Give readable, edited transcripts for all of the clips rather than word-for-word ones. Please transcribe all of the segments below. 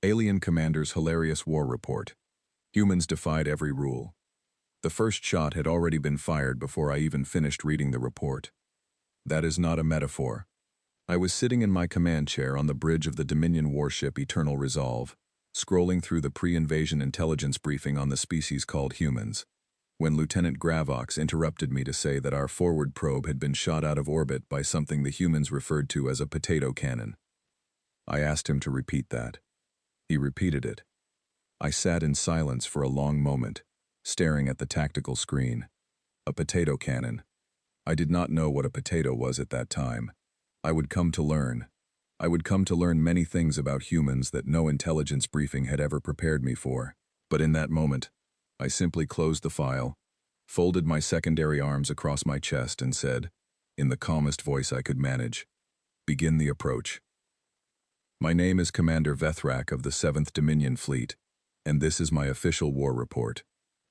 Alien Commander's hilarious war report. Humans defied every rule. The first shot had already been fired before I even finished reading the report. That is not a metaphor. I was sitting in my command chair on the bridge of the Dominion warship Eternal Resolve, scrolling through the pre-invasion intelligence briefing on the species called humans, when Lieutenant Gravox interrupted me to say that our forward probe had been shot out of orbit by something the humans referred to as a potato cannon. I asked him to repeat that. He repeated it. I sat in silence for a long moment, staring at the tactical screen. A potato cannon. I did not know what a potato was at that time. I would come to learn. I would come to learn many things about humans that no intelligence briefing had ever prepared me for. But in that moment, I simply closed the file, folded my secondary arms across my chest and said, in the calmest voice I could manage, "Begin the approach." My name is Commander Vethrak of the 7th Dominion Fleet, and this is my official war report.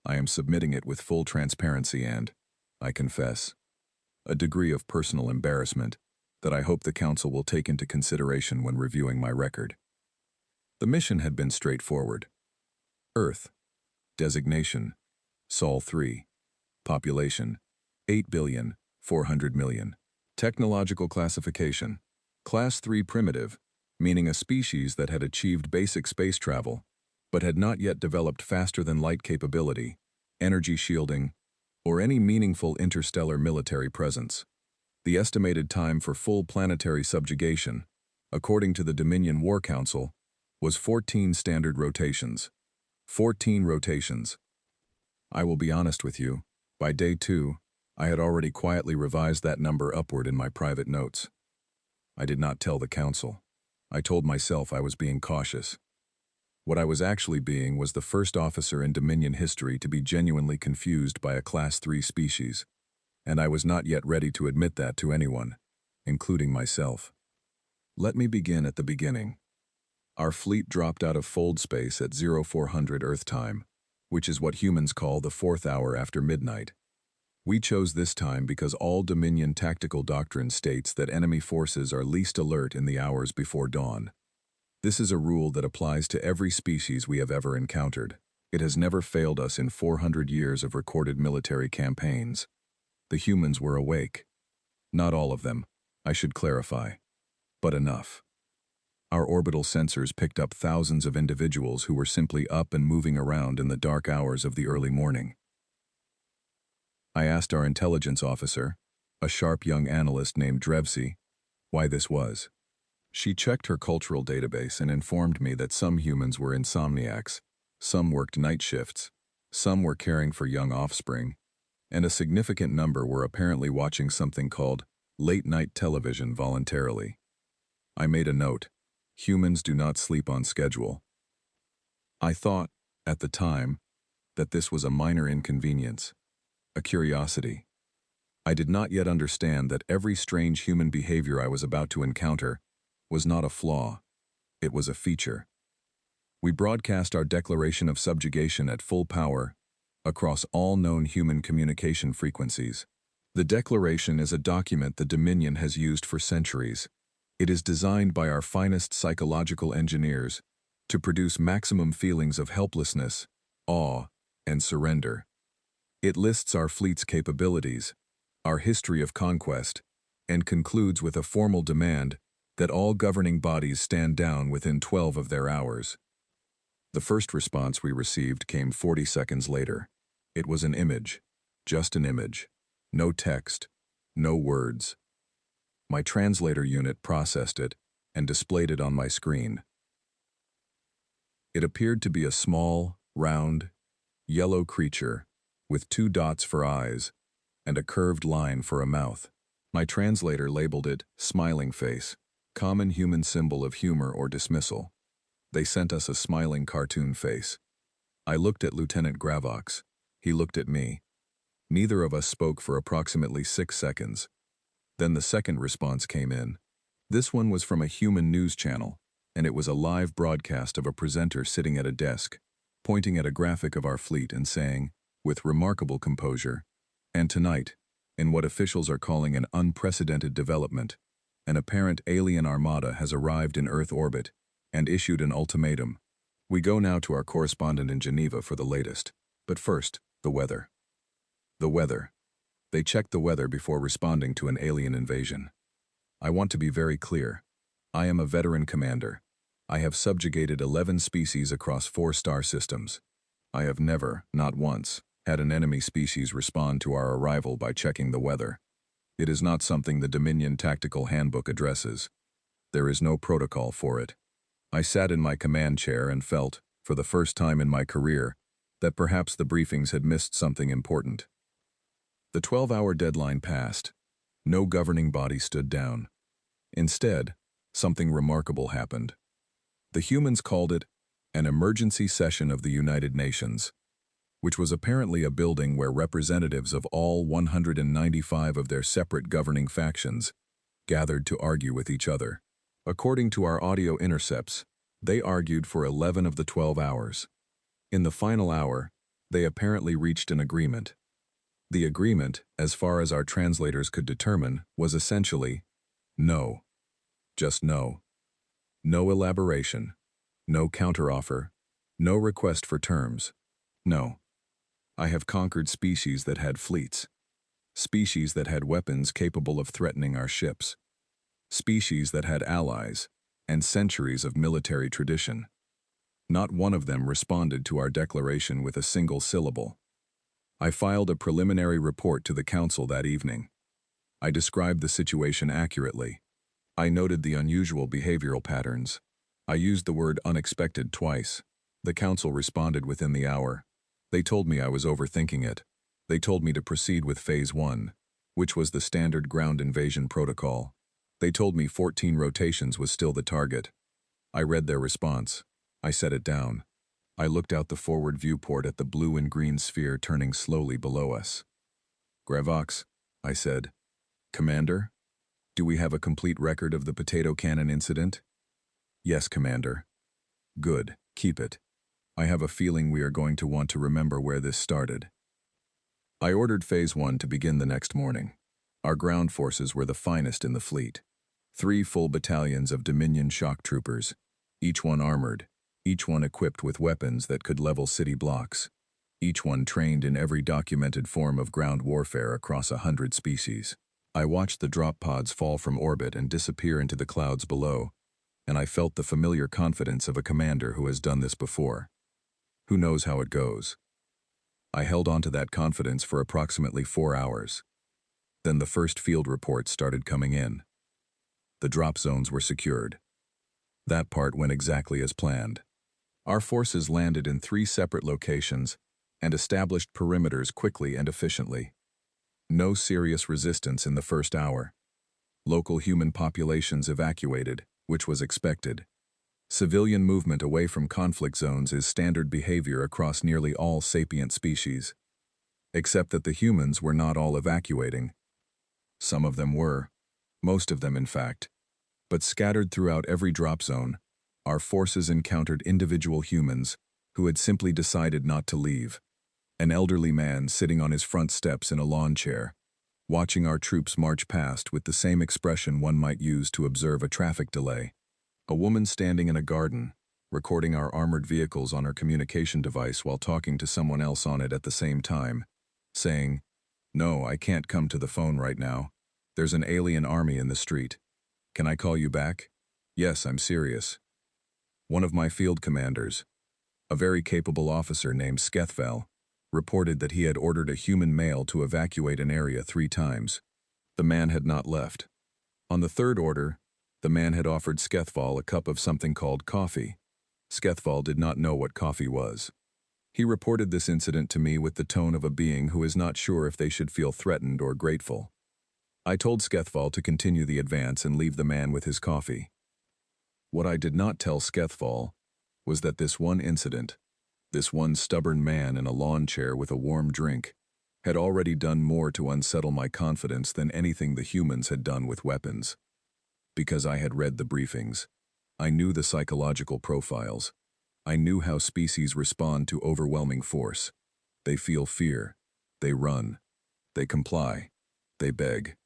I am submitting it with full transparency and, I confess, a degree of personal embarrassment that I hope the Council will take into consideration when reviewing my record. The mission had been straightforward. Earth. Designation: Sol 3. Population: 8,400,000,000. Technological classification: Class 3 primitive, meaning a species that had achieved basic space travel, but had not yet developed faster-than-light capability, energy shielding, or any meaningful interstellar military presence. The estimated time for full planetary subjugation, according to the Dominion War Council, was 14 standard rotations. 14 rotations. I will be honest with you, by day 2, I had already quietly revised that number upward in my private notes. I did not tell the Council. I told myself I was being cautious. What I was actually being was the first officer in Dominion history to be genuinely confused by a Class 3 species, and I was not yet ready to admit that to anyone, including myself. Let me begin at the beginning. Our fleet dropped out of fold space at 0400 Earth time, which is what humans call the 4th hour after midnight. We chose this time because all Dominion tactical doctrine states that enemy forces are least alert in the hours before dawn. This is a rule that applies to every species we have ever encountered. It has never failed us in 400 years of recorded military campaigns. The humans were awake. Not all of them, I should clarify, but enough. Our orbital sensors picked up thousands of individuals who were simply up and moving around in the dark hours of the early morning. I asked our intelligence officer, a sharp young analyst named Drevsy, why this was. She checked her cultural database and informed me that some humans were insomniacs, some worked night shifts, some were caring for young offspring, and a significant number were apparently watching something called late-night television voluntarily. I made a note. Humans do not sleep on schedule. I thought, at the time, that this was a minor inconvenience, a curiosity. I did not yet understand that every strange human behavior I was about to encounter was not a flaw, it was a feature. We broadcast our declaration of subjugation at full power across all known human communication frequencies. The declaration is a document the Dominion has used for centuries. It is designed by our finest psychological engineers to produce maximum feelings of helplessness, awe, and surrender. It lists our fleet's capabilities, our history of conquest, and concludes with a formal demand that all governing bodies stand down within 12 of their hours. The first response we received came 40 seconds later. It was an image, just an image, no text, no words. My translator unit processed it and displayed it on my screen. It appeared to be a small, round, yellow creature with 2 dots for eyes and a curved line for a mouth. My translator labeled it smiling face, common human symbol of humor or dismissal. They sent us a smiling cartoon face. I looked at Lieutenant Gravox. He looked at me. Neither of us spoke for approximately 6 seconds. Then the second response came in. This one was from a human news channel, and it was a live broadcast of a presenter sitting at a desk, pointing at a graphic of our fleet and saying, with remarkable composure, "And tonight, in what officials are calling an unprecedented development, an apparent alien armada has arrived in Earth orbit and issued an ultimatum, We go now to our correspondent in Geneva for the latest. But first, the weather. The weather. They checked the weather before responding to an alien invasion. I want to be very clear. I am a veteran commander. I have subjugated 11 species across 4 star systems. I have never, not once, had an enemy species respond to our arrival by checking the weather. It is not something the Dominion Tactical Handbook addresses. There is no protocol for it. I sat in my command chair and felt, for the first time in my career, that perhaps the briefings had missed something important. The 12-hour deadline passed. No governing body stood down. Instead, something remarkable happened. The humans called it an emergency session of the United Nations, which was apparently a building where representatives of all 195 of their separate governing factions gathered to argue with each other. According to our audio intercepts, they argued for 11 of the 12 hours. In the final hour, they apparently reached an agreement. The agreement, as far as our translators could determine, was essentially no. Just no. No elaboration. No counteroffer. No request for terms. No. I have conquered species that had fleets. Species that had weapons capable of threatening our ships. Species that had allies and centuries of military tradition. Not one of them responded to our declaration with a single syllable. I filed a preliminary report to the Council that evening. I described the situation accurately. I noted the unusual behavioral patterns. I used the word unexpected twice. The Council responded within the hour. They told me I was overthinking it. They told me to proceed with Phase 1, which was the standard ground invasion protocol. They told me 14 rotations was still the target. I read their response. I set it down. I looked out the forward viewport at the blue and green sphere turning slowly below us. Gravox, I said. Commander? Do we have a complete record of the potato cannon incident? Yes, Commander. Good, keep it. I have a feeling we are going to want to remember where this started. I ordered Phase 1 to begin the next morning. Our ground forces were the finest in the fleet. 3 full battalions of Dominion shock troopers, each one armored, each one equipped with weapons that could level city blocks, each one trained in every documented form of ground warfare across 100 species. I watched the drop pods fall from orbit and disappear into the clouds below, and I felt the familiar confidence of a commander who has done this before. Who knows how it goes? I held on to that confidence for approximately 4 hours. Then the first field reports started coming in. The drop zones were secured. That part went exactly as planned. Our forces landed in 3 separate locations and established perimeters quickly and efficiently. No serious resistance in the first hour. Local human populations evacuated, which was expected. Civilian movement away from conflict zones is standard behavior across nearly all sapient species. Except that the humans were not all evacuating. Some of them were. Most of them, in fact. But scattered throughout every drop zone, our forces encountered individual humans who had simply decided not to leave. An elderly man sitting on his front steps in a lawn chair, watching our troops march past with the same expression one might use to observe a traffic delay. A woman standing in a garden, recording our armored vehicles on her communication device while talking to someone else on it at the same time, saying, "No, I can't come to the phone right now. There's an alien army in the street. Can I call you back? Yes, I'm serious." One of my field commanders, a very capable officer named Skethvel, reported that he had ordered a human male to evacuate an area 3 times. The man had not left. On the 3rd order, the man had offered Skethval a cup of something called coffee. Skethval did not know what coffee was. He reported this incident to me with the tone of a being who is not sure if they should feel threatened or grateful. I told Skethval to continue the advance and leave the man with his coffee. What I did not tell Skethval was that this one incident, this one stubborn man in a lawn chair with a warm drink, had already done more to unsettle my confidence than anything the humans had done with weapons. Because I had read the briefings, I knew the psychological profiles. I knew how species respond to overwhelming force. They feel fear. They run. They comply. They beg.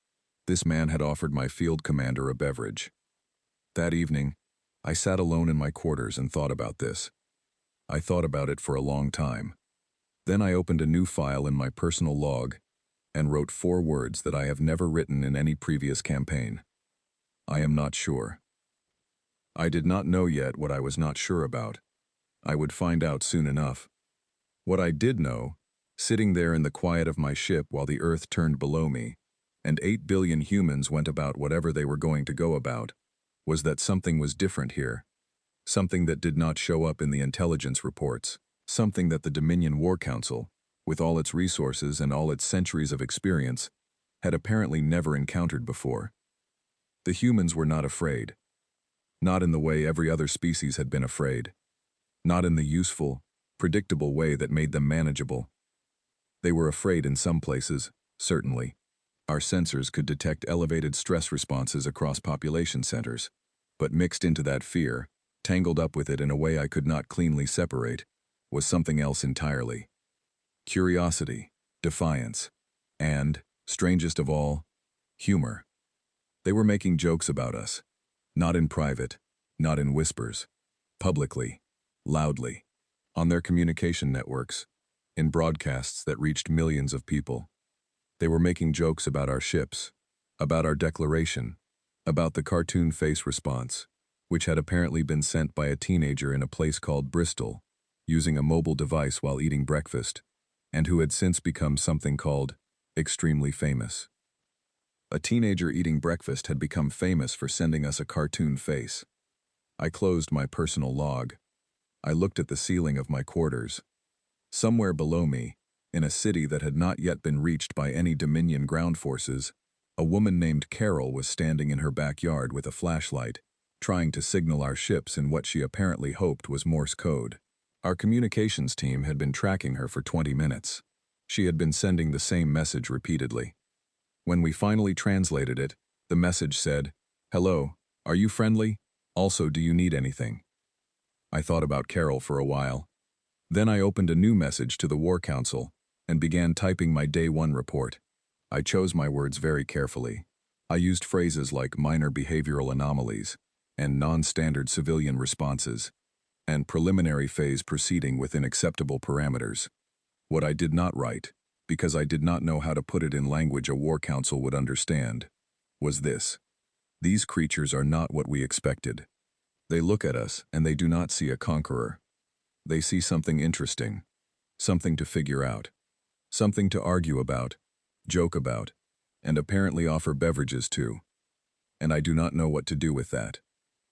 This man had offered my field commander a beverage. That evening, I sat alone in my quarters and thought about this. I thought about it for a long time. Then I opened a new file in my personal log and wrote 4 words that I have never written in any previous campaign. I am not sure. I did not know yet what I was not sure about. I would find out soon enough. What I did know, sitting there in the quiet of my ship while the Earth turned below me, and 8 billion humans went about whatever they were going to go about, was that something was different here. Something that did not show up in the intelligence reports. Something that the Dominion War Council, with all its resources and all its centuries of experience, had apparently never encountered before. The humans were not afraid. Not in the way every other species had been afraid. Not in the useful, predictable way that made them manageable. They were afraid in some places, certainly. Our sensors could detect elevated stress responses across population centers, but mixed into that fear, tangled up with it in a way I could not cleanly separate, was something else entirely. Curiosity, defiance, and, strangest of all, humor. They were making jokes about us, not in private, not in whispers, publicly, loudly, on their communication networks, in broadcasts that reached millions of people. They were making jokes about our ships, about our declaration, about the cartoon face response, which had apparently been sent by a teenager in a place called Bristol, using a mobile device while eating breakfast, and who had since become something called extremely famous. A teenager eating breakfast had become famous for sending us a cartoon face. I closed my personal log. I looked at the ceiling of my quarters. Somewhere below me, in a city that had not yet been reached by any Dominion ground forces, a woman named Carol was standing in her backyard with a flashlight, trying to signal our ships in what she apparently hoped was Morse code. Our communications team had been tracking her for 20 minutes. She had been sending the same message repeatedly. When we finally translated it, the message said, "Hello, are you friendly? Also, do you need anything?" I thought about Carol for a while. Then I opened a new message to the War Council and began typing my Day 1 report. I chose my words very carefully. I used phrases like minor behavioral anomalies and non-standard civilian responses, and preliminary phase proceeding within acceptable parameters. What I did not write, because I did not know how to put it in language a War Council would understand, was this: these creatures are not what we expected. They look at us and they do not see a conqueror. They see something interesting, something to figure out, something to argue about, joke about, and apparently offer beverages to. And I do not know what to do with that.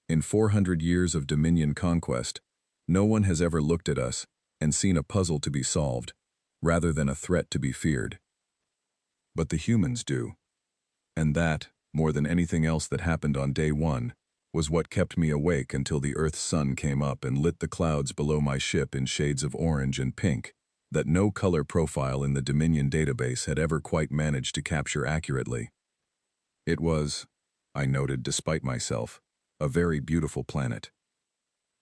In 400 years of Dominion conquest, no one has ever looked at us and seen a puzzle to be solved, rather than a threat to be feared. But the humans do. And that, more than anything else that happened on Day 1, was what kept me awake until the Earth's sun came up and lit the clouds below my ship in shades of orange and pink that no color profile in the Dominion database had ever quite managed to capture accurately. It was, I noted despite myself, a very beautiful planet.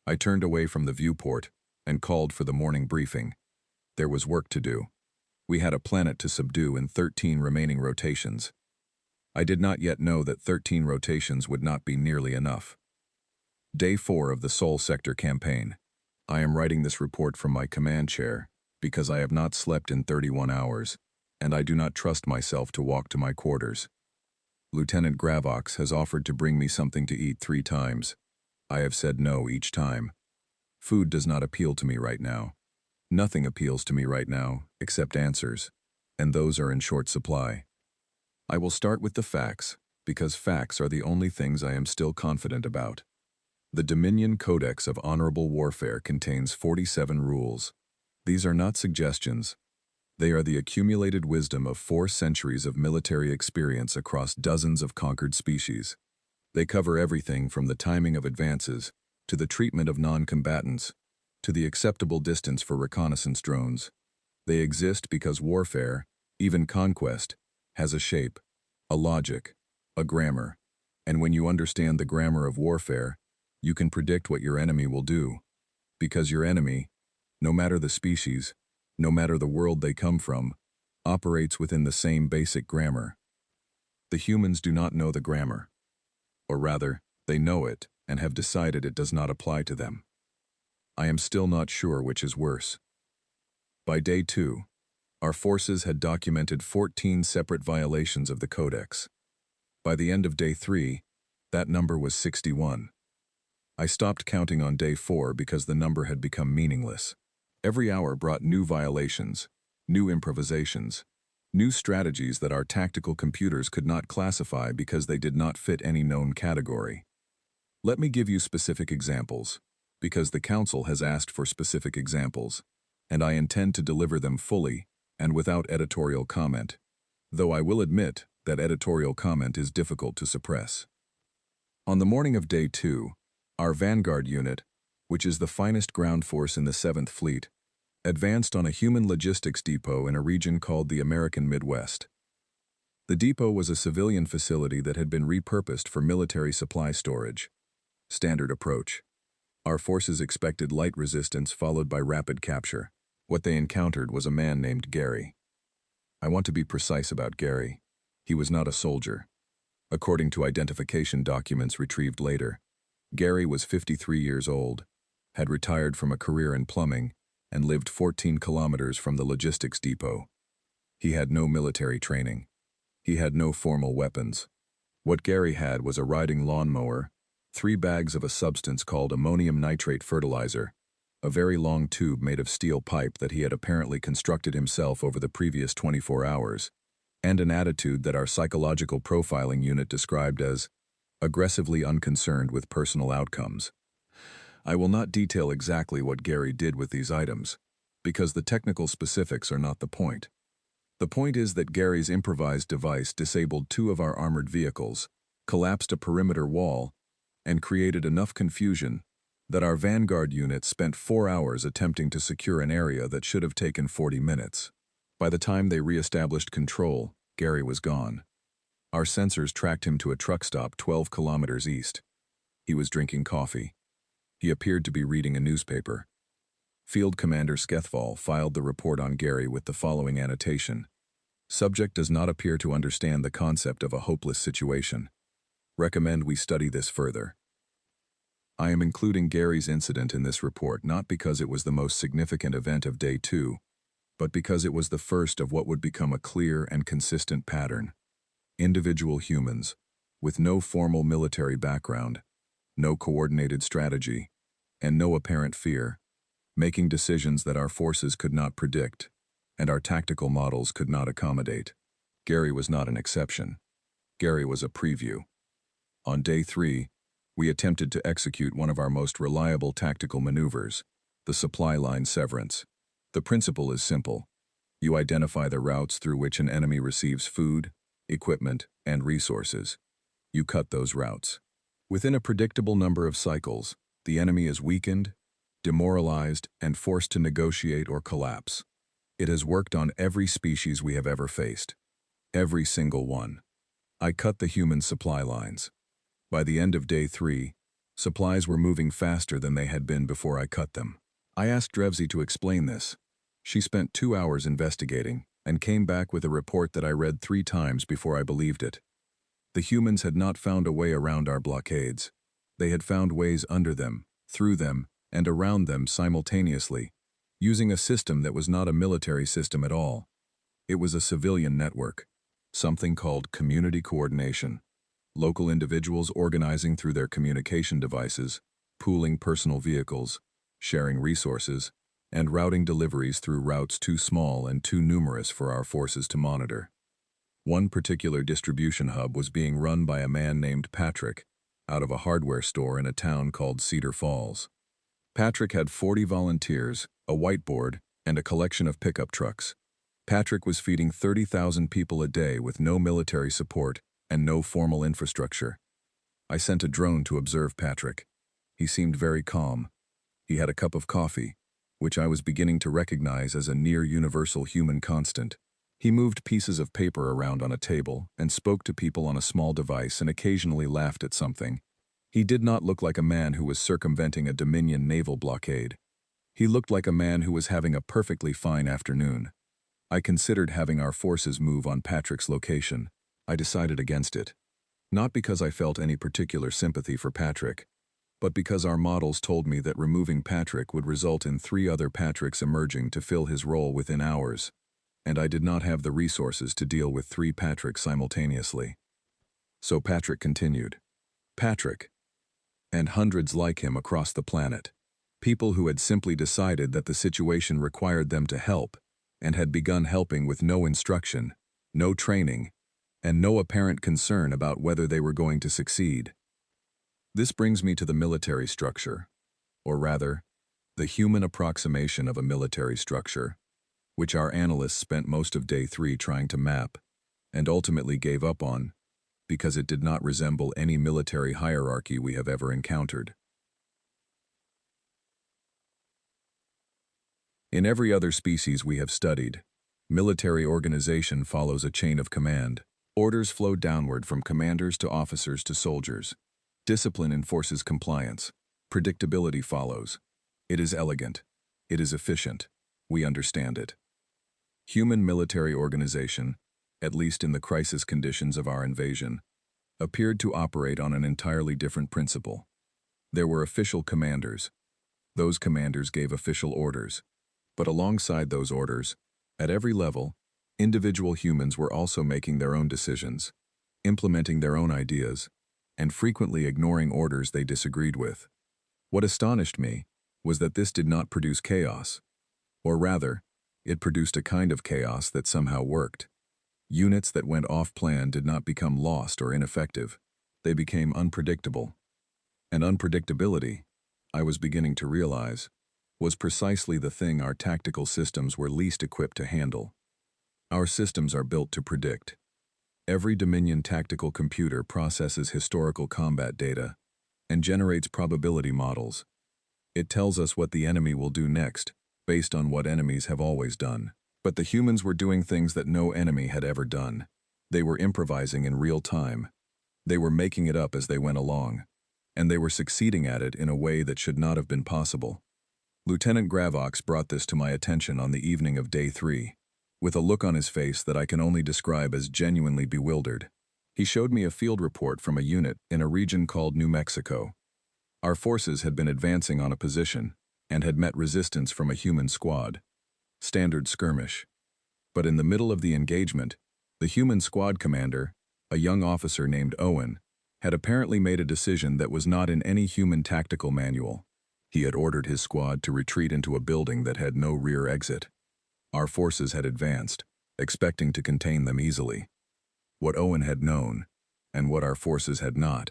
I turned away from the viewport and called for the morning briefing. There was work to do. We had a planet to subdue in 13 remaining rotations. I did not yet know that 13 rotations would not be nearly enough. Day 4 of the Sol Sector campaign. I am writing this report from my command chair because I have not slept in 31 hours, and I do not trust myself to walk to my quarters. Lieutenant Gravox has offered to bring me something to eat 3 times. I have said no each time. Food does not appeal to me right now. Nothing appeals to me right now except answers, and those are in short supply. I will start with the facts, because facts are the only things I am still confident about. The Dominion Codex of Honorable Warfare contains 47 rules. These are not suggestions. They are the accumulated wisdom of 4 centuries of military experience across dozens of conquered species. They cover everything from the timing of advances, to the treatment of non-combatants, to the acceptable distance for reconnaissance drones. They exist because warfare, even conquest, has a shape, a logic, a grammar, and when you understand the grammar of warfare, you can predict what your enemy will do, because your enemy, no matter the species, no matter the world they come from, operates within the same basic grammar. The humans do not know the grammar, or rather, they know it and have decided it does not apply to them. I am still not sure which is worse. By day 2, our forces had documented 14 separate violations of the Codex. By the end of day 3, that number was 61. I stopped counting on day 4 because the number had become meaningless. Every hour brought new violations, new improvisations, new strategies that our tactical computers could not classify because they did not fit any known category. Let me give you specific examples, because the Council has asked for specific examples, and I intend to deliver them fully and without editorial comment, though I will admit that editorial comment is difficult to suppress. On the morning of day 2, our Vanguard unit, which is the finest ground force in the 7th Fleet, advanced on a human logistics depot in a region called the American Midwest. The depot was a civilian facility that had been repurposed for military supply storage. Standard approach. Our forces expected light resistance followed by rapid capture. What they encountered was a man named Gary. I want to be precise about Gary. He was not a soldier. According to identification documents retrieved later, Gary was 53 years old, had retired from a career in plumbing, and lived 14 kilometers from the logistics depot. He had no military training. He had no formal weapons. What Gary had was a riding lawnmower, 3 bags of a substance called ammonium nitrate fertilizer, a very long tube made of steel pipe that he had apparently constructed himself over the previous 24 hours, and an attitude that our psychological profiling unit described as aggressively unconcerned with personal outcomes. I will not detail exactly what Gary did with these items, because the technical specifics are not the point. The point is that Gary's improvised device disabled 2 of our armored vehicles, collapsed a perimeter wall, and created enough confusion that our Vanguard unit spent 4 hours attempting to secure an area that should have taken 40 minutes. By the time they re-established control, Gary was gone. Our sensors tracked him to a truck stop 12 kilometers east. He was drinking coffee. He appeared to be reading a newspaper. Field Commander Skethval filed the report on Gary with the following annotation. Subject does not appear to understand the concept of a hopeless situation. Recommend we study this further. I am including Gary's incident in this report not because it was the most significant event of day 2, but because it was the first of what would become a clear and consistent pattern. Individual humans, with no formal military background, no coordinated strategy, and no apparent fear, making decisions that our forces could not predict, and our tactical models could not accommodate. Gary was not an exception. Gary was a preview. On day 3, we attempted to execute one of our most reliable tactical maneuvers, the supply line severance. The principle is simple. You identify the routes through which an enemy receives food, equipment, and resources. You cut those routes. Within a predictable number of cycles, the enemy is weakened, demoralized, and forced to negotiate or collapse. It has worked on every species we have ever faced. Every single one. I cut the human supply lines. By the end of day 3, supplies were moving faster than they had been before I cut them. I asked Drevsy to explain this. She spent 2 hours investigating and came back with a report that I read 3 times before I believed it. The humans had not found a way around our blockades. They had found ways under them, through them, and around them simultaneously, using a system that was not a military system at all. It was a civilian network, something called community coordination. Local individuals organizing through their communication devices, pooling personal vehicles, sharing resources, and routing deliveries through routes too small and too numerous for our forces to monitor. One particular distribution hub was being run by a man named Patrick, out of a hardware store in a town called Cedar Falls. Patrick had 40 volunteers, a whiteboard, and a collection of pickup trucks. Patrick was feeding 30,000 people a day with no military support and no formal infrastructure. I sent a drone to observe Patrick. He seemed very calm. He had a cup of coffee, which I was beginning to recognize as a near-universal human constant. He moved pieces of paper around on a table and spoke to people on a small device and occasionally laughed at something. He did not look like a man who was circumventing a Dominion naval blockade. He looked like a man who was having a perfectly fine afternoon. I considered having our forces move on Patrick's location. I decided against it. Not because I felt any particular sympathy for Patrick, but because our models told me that removing Patrick would result in 3 other Patricks emerging to fill his role within hours, and I did not have the resources to deal with 3 Patricks simultaneously. So Patrick continued. Patrick. And hundreds like him across the planet. People who had simply decided that the situation required them to help, and had begun helping with no instruction, no training, and no apparent concern about whether they were going to succeed. This brings me to the military structure, or rather, the human approximation of a military structure, which our analysts spent most of day 3 trying to map, and ultimately gave up on, because it did not resemble any military hierarchy we have ever encountered. In every other species we have studied, military organization follows a chain of command. Orders flow downward from commanders to officers to soldiers. Discipline enforces compliance. Predictability follows. It is elegant. It is efficient. We understand it. Human military organization, at least in the crisis conditions of our invasion, appeared to operate on an entirely different principle. There were official commanders. Those commanders gave official orders. But alongside those orders, at every level, individual humans were also making their own decisions, implementing their own ideas, and frequently ignoring orders they disagreed with. What astonished me was that this did not produce chaos, or rather, it produced a kind of chaos that somehow worked. Units that went off-plan did not become lost or ineffective. They became unpredictable. And unpredictability, I was beginning to realize, was precisely the thing our tactical systems were least equipped to handle. Our systems are built to predict. Every Dominion tactical computer processes historical combat data and generates probability models. It tells us what the enemy will do next, based on what enemies have always done. But the humans were doing things that no enemy had ever done. They were improvising in real time. They were making it up as they went along. And they were succeeding at it in a way that should not have been possible. Lieutenant Gravox brought this to my attention on the evening of day 3, with a look on his face that I can only describe as genuinely bewildered. He showed me a field report from a unit in a region called New Mexico. Our forces had been advancing on a position and had met resistance from a human squad. Standard skirmish. But in the middle of the engagement, the human squad commander, a young officer named Owen, had apparently made a decision that was not in any human tactical manual. He had ordered his squad to retreat into a building that had no rear exit. Our forces had advanced, expecting to contain them easily. What Owen had known, and what our forces had not,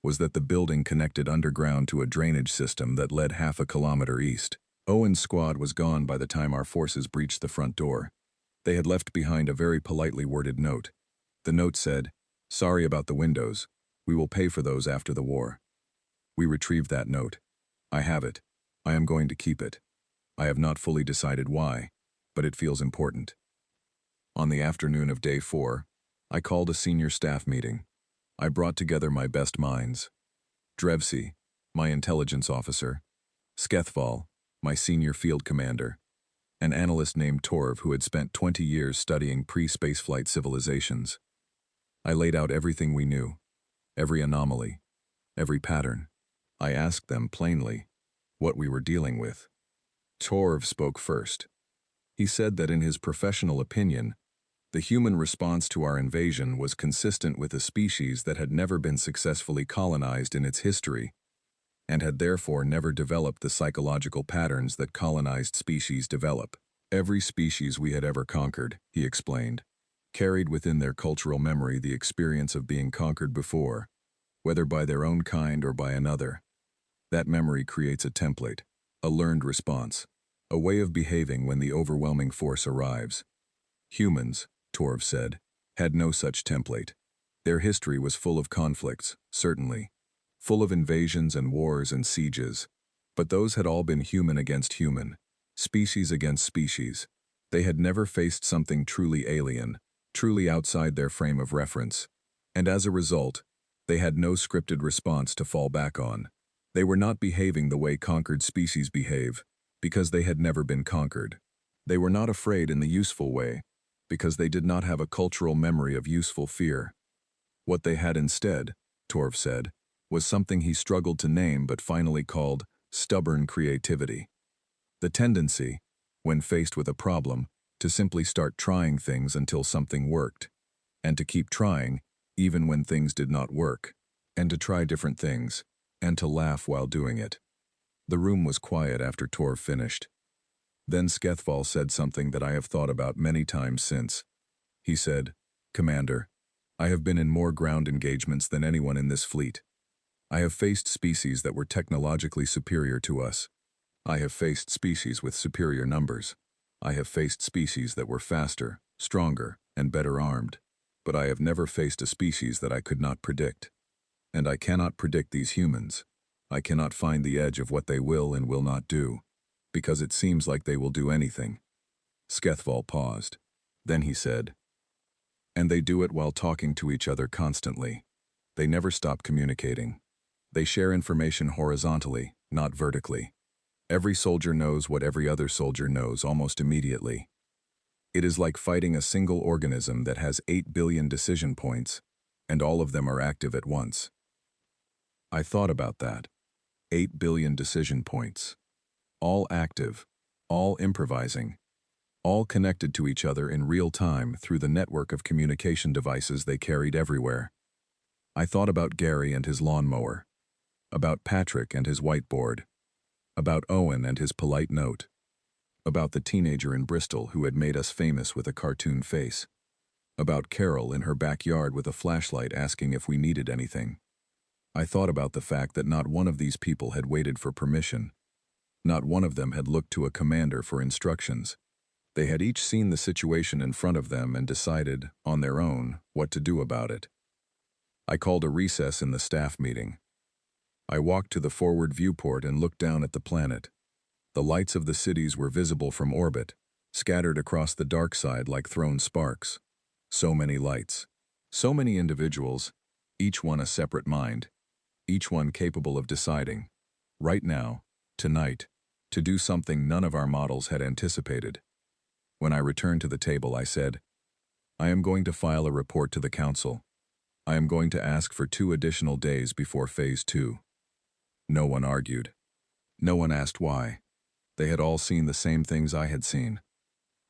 was that the building connected underground to a drainage system that led half a kilometer east. Owen's squad was gone by the time our forces breached the front door. They had left behind a very politely worded note. The note said, "Sorry about the windows. We will pay for those after the war." We retrieved that note. I have it. I am going to keep it. I have not fully decided why, but it feels important. On the afternoon of day 4, I called a senior staff meeting. I brought together my best minds. Drevsy, my intelligence officer, Skethval, my senior field commander, an analyst named Torv who had spent 20 years studying pre-spaceflight civilizations. I laid out everything we knew, every anomaly, every pattern. I asked them plainly what we were dealing with. Torv spoke first. He said that in his professional opinion, the human response to our invasion was consistent with a species that had never been successfully colonized in its history, and had therefore never developed the psychological patterns that colonized species develop. Every species we had ever conquered, he explained, carried within their cultural memory the experience of being conquered before, whether by their own kind or by another. That memory creates a template, a learned response, a way of behaving when the overwhelming force arrives. Humans, Torv said, had no such template. Their history was full of conflicts, certainly, full of invasions and wars and sieges, but those had all been human against human, species against species. They had never faced something truly alien, truly outside their frame of reference, and as a result, they had no scripted response to fall back on. They were not behaving the way conquered species behave, because they had never been conquered. They were not afraid in the useful way, because they did not have a cultural memory of useful fear. What they had instead, Torv said, was something he struggled to name but finally called stubborn creativity. The tendency, when faced with a problem, to simply start trying things until something worked, and to keep trying even when things did not work, and to try different things, and to laugh while doing it. The room was quiet after Tor finished. Then Skethval said something that I have thought about many times since. He said, "Commander, I have been in more ground engagements than anyone in this fleet. I have faced species that were technologically superior to us. I have faced species with superior numbers. I have faced species that were faster, stronger, and better armed. But I have never faced a species that I could not predict. And I cannot predict these humans. I cannot find the edge of what they will and will not do, because it seems like they will do anything." Skethval paused. Then he said, "And they do it while talking to each other constantly. They never stop communicating. They share information horizontally, not vertically. Every soldier knows what every other soldier knows almost immediately. It is like fighting a single organism that has 8 billion decision points, and all of them are active at once." I thought about that. 8 billion decision points. All active, all improvising, all connected to each other in real time through the network of communication devices they carried everywhere. I thought about Gary and his lawnmower, about Patrick and his whiteboard, about Owen and his polite note, about the teenager in Bristol who had made us famous with a cartoon face, about Carol in her backyard with a flashlight asking if we needed anything. I thought about the fact that not one of these people had waited for permission. Not one of them had looked to a commander for instructions. They had each seen the situation in front of them and decided, on their own, what to do about it. I called a recess in the staff meeting. I walked to the forward viewport and looked down at the planet. The lights of the cities were visible from orbit, scattered across the dark side like thrown sparks. So many lights. So many individuals, each one a separate mind. Each one capable of deciding, right now, tonight, to do something none of our models had anticipated. When I returned to the table, I said, "I am going to file a report to the Council. I am going to ask for 2 additional days before Phase 2. No one argued. No one asked why. They had all seen the same things I had seen.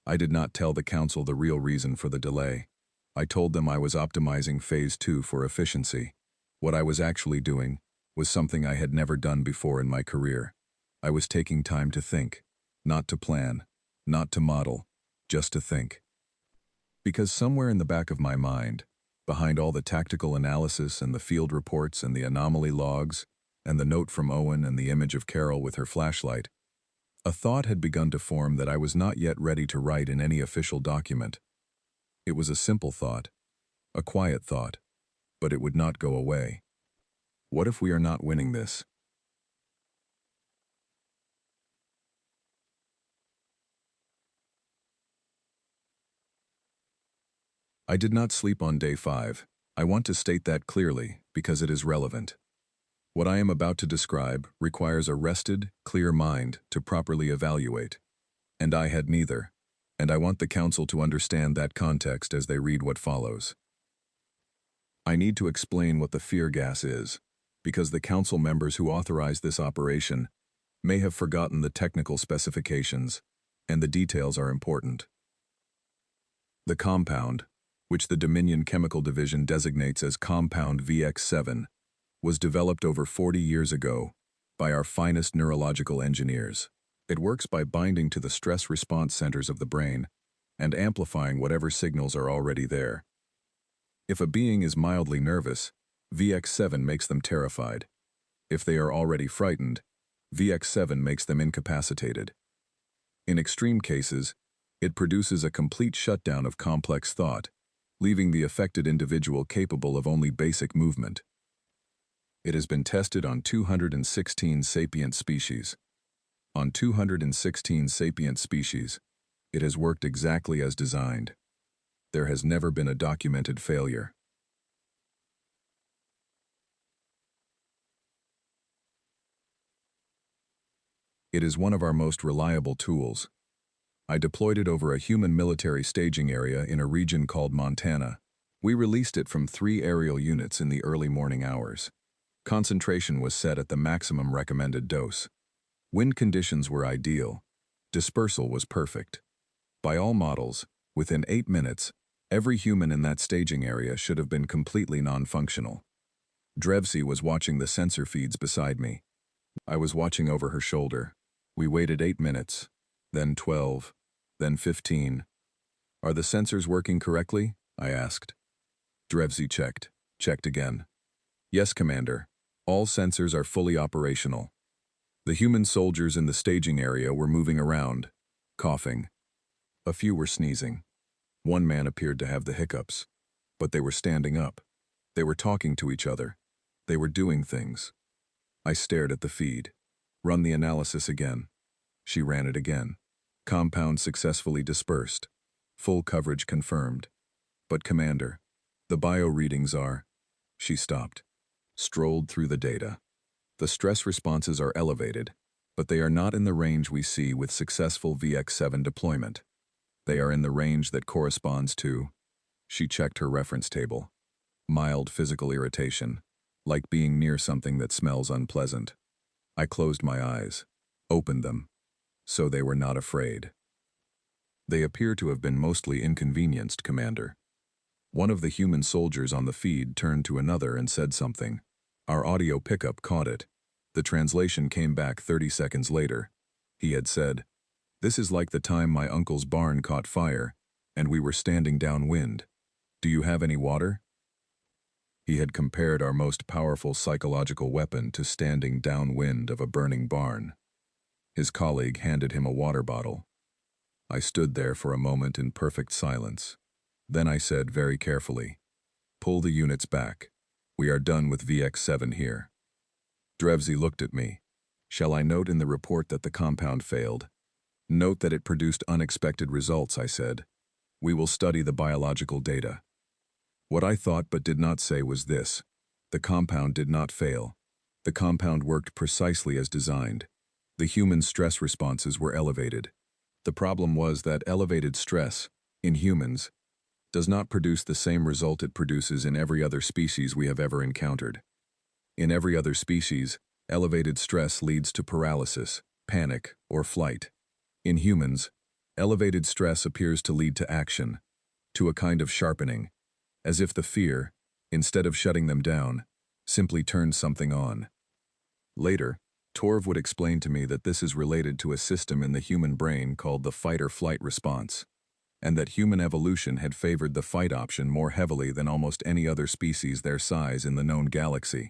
I did not tell the Council the real reason for the delay. I told them I was optimizing Phase 2 for efficiency. What I was actually doing was something I had never done before in my career. I was taking time to think, not to plan, not to model, just to think. Because somewhere in the back of my mind, behind all the tactical analysis and the field reports and the anomaly logs, and the note from Owen and the image of Carol with her flashlight, a thought had begun to form that I was not yet ready to write in any official document. It was a simple thought, a quiet thought, but it would not go away. What if we are not winning this? I did not sleep on day 5. I want to state that clearly because it is relevant. What I am about to describe requires a rested, clear mind to properly evaluate. And I had neither. And I want the Council to understand that context as they read what follows. I need to explain what the fear gas is, because the Council members who authorized this operation may have forgotten the technical specifications, and the details are important. The compound, which the Dominion Chemical Division designates as Compound VX7, was developed over 40 years ago by our finest neurological engineers. It works by binding to the stress response centers of the brain and amplifying whatever signals are already there. If a being is mildly nervous, VX7 makes them terrified. If they are already frightened, VX7 makes them incapacitated. In extreme cases, it produces a complete shutdown of complex thought, leaving the affected individual capable of only basic movement. It has been tested on 216 sapient species. On 216 sapient species, it has worked exactly as designed. There has never been a documented failure. It is one of our most reliable tools. I deployed it over a human military staging area in a region called Montana. We released it from 3 aerial units in the early morning hours. Concentration was set at the maximum recommended dose. Wind conditions were ideal. Dispersal was perfect. By all models, within 8 minutes, every human in that staging area should have been completely non-functional. Drevsy was watching the sensor feeds beside me. I was watching over her shoulder. We waited 8 minutes, then 12, then 15. "Are the sensors working correctly?" I asked. Drevsy checked again. "Yes, Commander. All sensors are fully operational." The human soldiers in the staging area were moving around, coughing. A few were sneezing. One man appeared to have the hiccups. But they were standing up. They were talking to each other. They were doing things. I stared at the feed. "Run the analysis again." She ran it again. "Compound successfully dispersed. Full coverage confirmed." "But Commander, the bio readings are—" She stopped. Strolled through the data. "The stress responses are elevated, but they are not in the range we see with successful VX-7 deployment. They are in the range that corresponds to—" She checked her reference table. "Mild physical irritation, like being near something that smells unpleasant." I closed my eyes, opened them. So they were not afraid. "They appear to have been mostly inconvenienced, Commander." One of the human soldiers on the feed turned to another and said something. Our audio pickup caught it. The translation came back 30 seconds later. He had said, "This is like the time my uncle's barn caught fire, and we were standing downwind. Do you have any water?" He had compared our most powerful psychological weapon to standing downwind of a burning barn. His colleague handed him a water bottle. I stood there for a moment in perfect silence. Then I said very carefully, "Pull the units back. We are done with VX-7 here." Drevsy looked at me. "Shall I note in the report that the compound failed?" "Note that it produced unexpected results," I said. "We will study the biological data." What I thought but did not say was this: the compound did not fail. The compound worked precisely as designed. The human stress responses were elevated. The problem was that elevated stress, in humans, does not produce the same result it produces in every other species we have ever encountered. In every other species, elevated stress leads to paralysis, panic, or flight. In humans, elevated stress appears to lead to action, to a kind of sharpening, as if the fear, instead of shutting them down, simply turns something on. Later, Torv would explain to me that this is related to a system in the human brain called the fight-or-flight response, and that human evolution had favored the fight option more heavily than almost any other species their size in the known galaxy,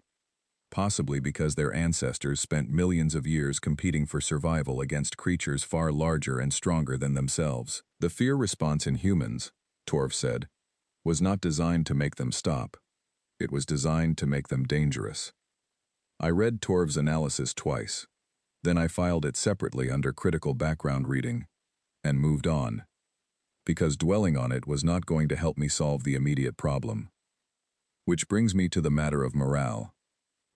possibly because their ancestors spent millions of years competing for survival against creatures far larger and stronger than themselves. The fear response in humans, Torv said, was not designed to make them stop. It was designed to make them dangerous. I read Torv's analysis twice. Then I filed it separately under critical background reading, and moved on, because dwelling on it was not going to help me solve the immediate problem. Which brings me to the matter of morale.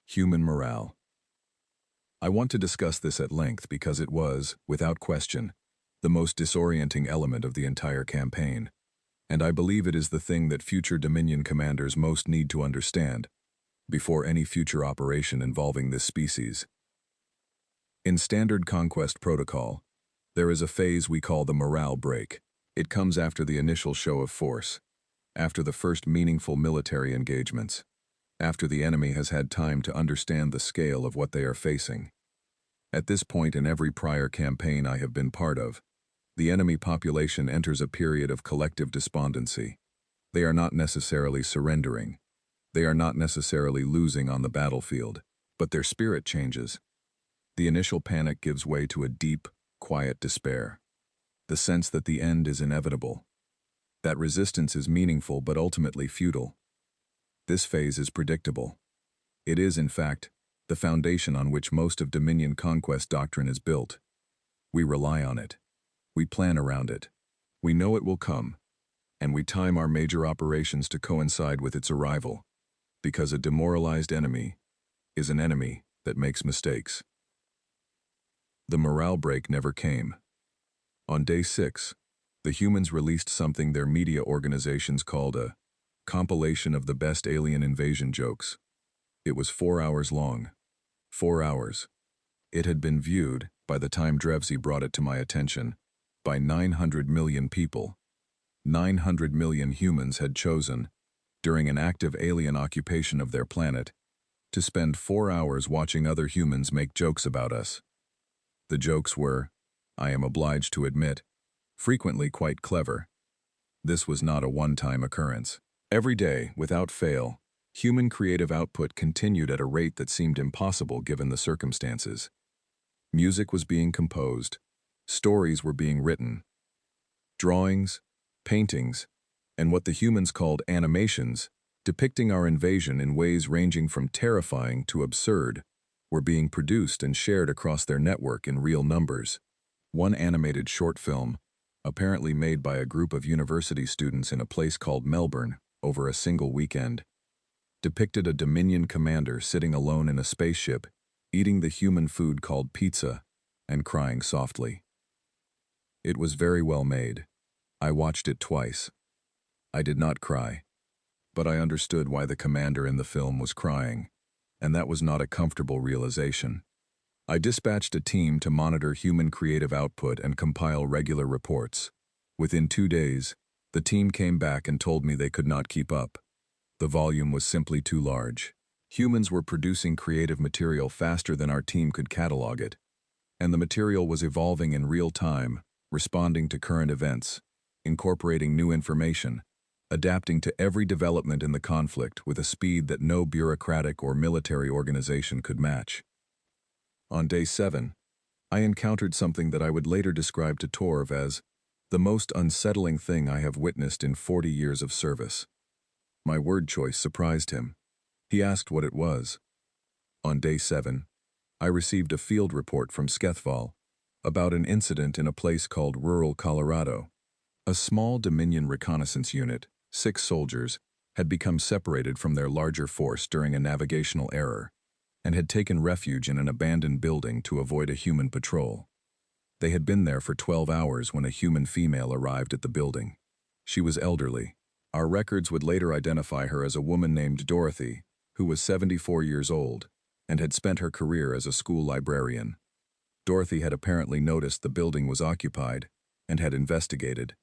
Human morale. I want to discuss this at length because it was, without question, the most disorienting element of the entire campaign, and I believe it is the thing that future Dominion commanders most need to understand before any future operation involving this species. In standard conquest protocol, there is a phase we call the morale break. It comes after the initial show of force, after the first meaningful military engagements, after the enemy has had time to understand the scale of what they are facing. At this point in every prior campaign I have been part of, the enemy population enters a period of collective despondency. They are not necessarily surrendering. They are not necessarily losing on the battlefield, but their spirit changes. The initial panic gives way to a deep, quiet despair. The sense that the end is inevitable. That resistance is meaningful but ultimately futile. This phase is predictable. It is, in fact, the foundation on which most of Dominion conquest doctrine is built. We rely on it. We plan around it. We know it will come, and we time our major operations to coincide with its arrival, because a demoralized enemy is an enemy that makes mistakes. The morale break never came. On day 6, the humans released something their media organizations called a compilation of the best alien invasion jokes. It was 4 hours long. 4 hours. It had been viewed, by the time Drevsy brought it to my attention, by 900 million people. 900 million humans had chosen, during an active alien occupation of their planet, to spend 4 hours watching other humans make jokes about us. The jokes were, I am obliged to admit, frequently quite clever. This was not a one-time occurrence. Every day, without fail, human creative output continued at a rate that seemed impossible given the circumstances. Music was being composed, stories were being written, drawings, paintings, and what the humans called animations, depicting our invasion in ways ranging from terrifying to absurd, were being produced and shared across their network in real numbers. One animated short film, apparently made by a group of university students in a place called Melbourne over a single weekend, depicted a Dominion commander sitting alone in a spaceship, eating the human food called pizza, and crying softly. It was very well made. I watched it twice. I did not cry, but I understood why the commander in the film was crying, and that was not a comfortable realization. I dispatched a team to monitor human creative output and compile regular reports. Within 2 days, the team came back and told me they could not keep up. The volume was simply too large. Humans were producing creative material faster than our team could catalog it, and the material was evolving in real time, responding to current events, incorporating new information, adapting to every development in the conflict with a speed that no bureaucratic or military organization could match. On day 7, I encountered something that I would later describe to Torv as the most unsettling thing I have witnessed in 40 years of service. My word choice surprised him. He asked what it was. On day 7, I received a field report from Skethval about an incident in a place called rural Colorado. A small Dominion reconnaissance unit, 6 soldiers, had become separated from their larger force during a navigational error and had taken refuge in an abandoned building to avoid a human patrol. They had been there for 12 hours when a human female arrived at the building. She was elderly. Our records would later identify her as a woman named Dorothy, who was 74 years old and had spent her career as a school librarian. Dorothy had apparently noticed the building was occupied and had investigated.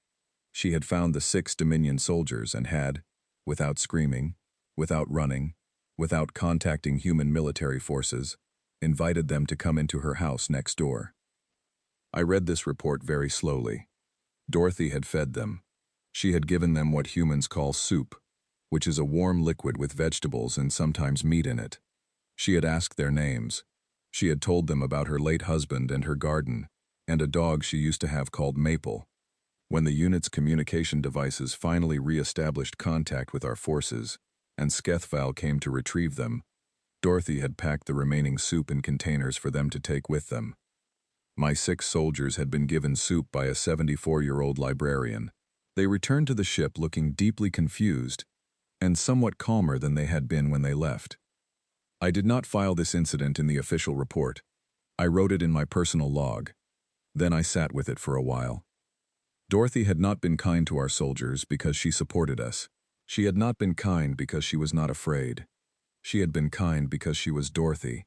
She had found the 6 Dominion soldiers and had, without screaming, without running, without contacting human military forces, invited them to come into her house next door. I read this report very slowly. Dorothy had fed them. She had given them what humans call soup, which is a warm liquid with vegetables and sometimes meat in it. She had asked their names. She had told them about her late husband and her garden, and a dog she used to have called Maple. When the unit's communication devices finally re-established contact with our forces, and Skethval came to retrieve them, Dorothy had packed the remaining soup in containers for them to take with them. My 6 soldiers had been given soup by a 74-year-old librarian. They returned to the ship looking deeply confused and somewhat calmer than they had been when they left. I did not file this incident in the official report. I wrote it in my personal log. Then I sat with it for a while. Dorothy had not been kind to our soldiers because she supported us. She had not been kind because she was not afraid. She had been kind because she was Dorothy.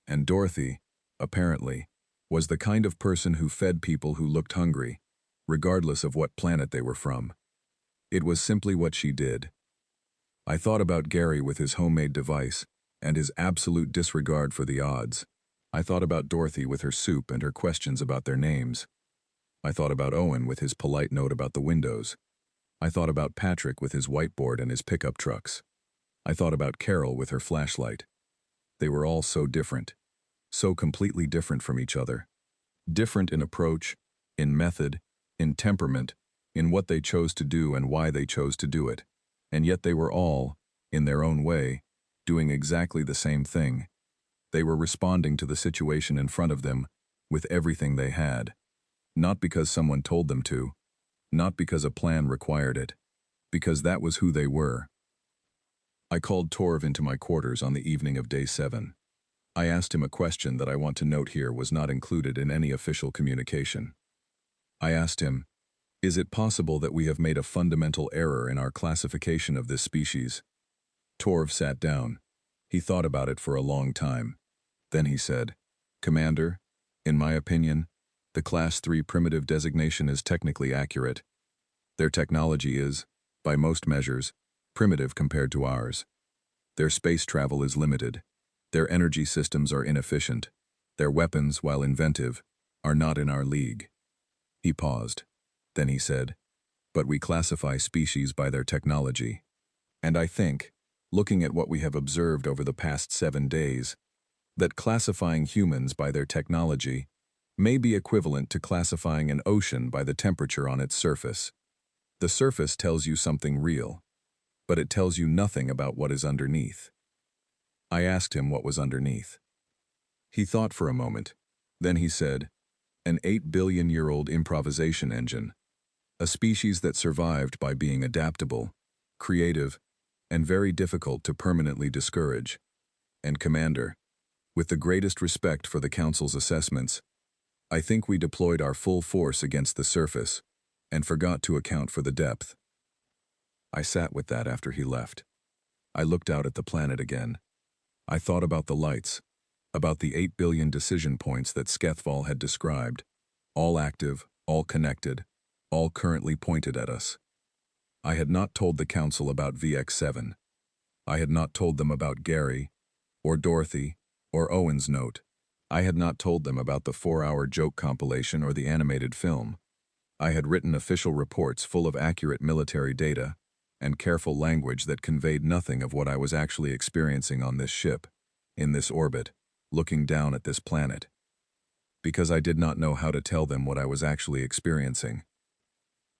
And Dorothy, apparently, was the kind of person who fed people who looked hungry, regardless of what planet they were from. It was simply what she did. I thought about Gary with his homemade device and his absolute disregard for the odds. I thought about Dorothy with her soup and her questions about their names. I thought about Owen with his polite note about the windows. I thought about Patrick with his whiteboard and his pickup trucks. I thought about Carol with her flashlight. They were all so different, so completely different from each other. Different in approach, in method, in temperament, in what they chose to do and why they chose to do it. And yet they were all, in their own way, doing exactly the same thing. They were responding to the situation in front of them with everything they had. Not because someone told them to, not because a plan required it, because that was who they were. I called Torv into my quarters on the evening of day 7. I asked him a question that I want to note here was not included in any official communication. I asked him, is it possible that we have made a fundamental error in our classification of this species? Torv sat down. He thought about it for a long time. Then he said, "Commander, in my opinion, the Class 3 primitive designation is technically accurate. Their technology is, by most measures, primitive compared to ours. Their space travel is limited. Their energy systems are inefficient. Their weapons, while inventive, are not in our league." He paused. Then he said, "But we classify species by their technology. And I think, looking at what we have observed over the past 7 days, that classifying humans by their technology may be equivalent to classifying an ocean by the temperature on its surface. The surface tells you something real, but it tells you nothing about what is underneath." I asked him what was underneath. He thought for a moment. Then he said, "An 8-billion-year-old improvisation engine, a species that survived by being adaptable, creative, and very difficult to permanently discourage. And Commander, with the greatest respect for the Council's assessments, I think we deployed our full force against the surface and forgot to account for the depth." I sat with that after he left. I looked out at the planet again. I thought about the lights, about the 8 billion decision points that Skethval had described, all active, all connected, all currently pointed at us. I had not told the Council about VX7. I had not told them about Gary, or Dorothy, or Owen's note. I had not told them about the 4-hour joke compilation or the animated film. I had written official reports full of accurate military data and careful language that conveyed nothing of what I was actually experiencing on this ship, in this orbit, looking down at this planet. Because I did not know how to tell them what I was actually experiencing.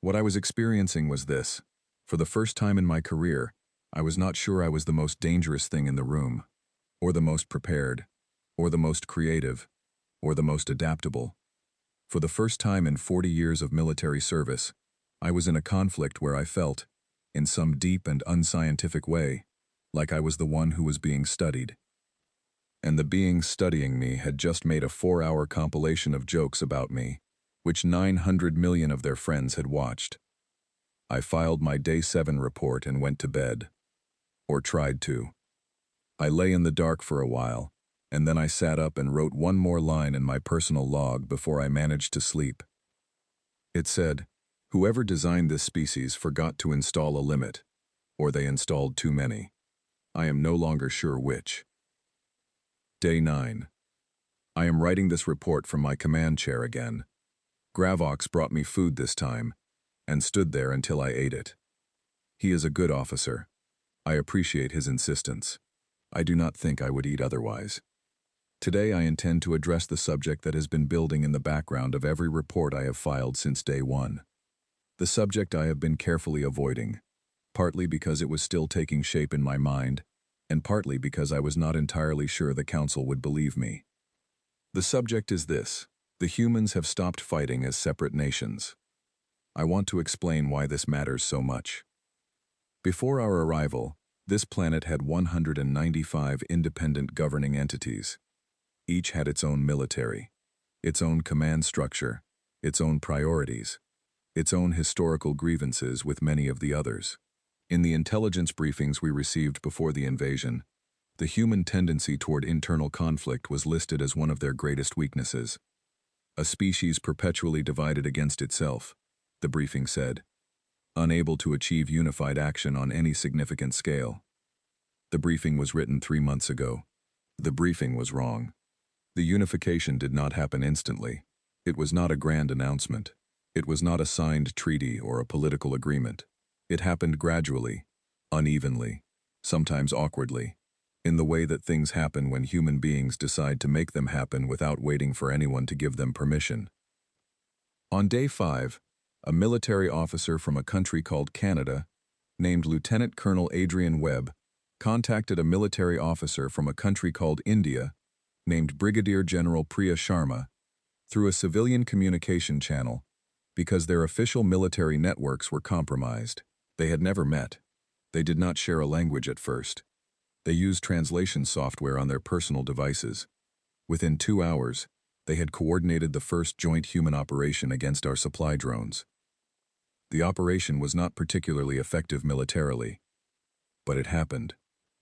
What I was experiencing was this. For the first time in my career, I was not sure I was the most dangerous thing in the room, or the most prepared, or the most creative, or the most adaptable. For the first time in 40 years of military service, I was in a conflict where I felt, in some deep and unscientific way, like I was the one who was being studied. And the being studying me had just made a 4-hour compilation of jokes about me, which 900 million of their friends had watched. I filed my Day 7 report and went to bed. Or tried to. I lay in the dark for a while, and then I sat up and wrote one more line in my personal log before I managed to sleep. It said, "Whoever designed this species forgot to install a limit, or they installed too many. I am no longer sure which." Day 9. I am writing this report from my command chair again. Gravox brought me food this time, and stood there until I ate it. He is a good officer. I appreciate his insistence. I do not think I would eat otherwise. Today I intend to address the subject that has been building in the background of every report I have filed since day 1. The subject I have been carefully avoiding, partly because it was still taking shape in my mind, and partly because I was not entirely sure the Council would believe me. The subject is this: the humans have stopped fighting as separate nations. I want to explain why this matters so much. Before our arrival, this planet had 195 independent governing entities. Each had its own military, its own command structure, its own priorities, its own historical grievances with many of the others. In the intelligence briefings we received before the invasion, the human tendency toward internal conflict was listed as one of their greatest weaknesses. A species perpetually divided against itself, the briefing said, unable to achieve unified action on any significant scale. The briefing was written 3 months ago. The briefing was wrong. The unification did not happen instantly. It was not a grand announcement. It was not a signed treaty or a political agreement. It happened gradually, unevenly, sometimes awkwardly, in the way that things happen when human beings decide to make them happen without waiting for anyone to give them permission. On day 5, a military officer from a country called Canada, named Lieutenant Colonel Adrian Webb, contacted a military officer from a country called India, named Brigadier General Priya Sharma, through a civilian communication channel because their official military networks were compromised. They had never met. They did not share a language at first. They used translation software on their personal devices. Within 2 hours, they had coordinated the first joint human operation against our supply drones. The operation was not particularly effective militarily, but it happened.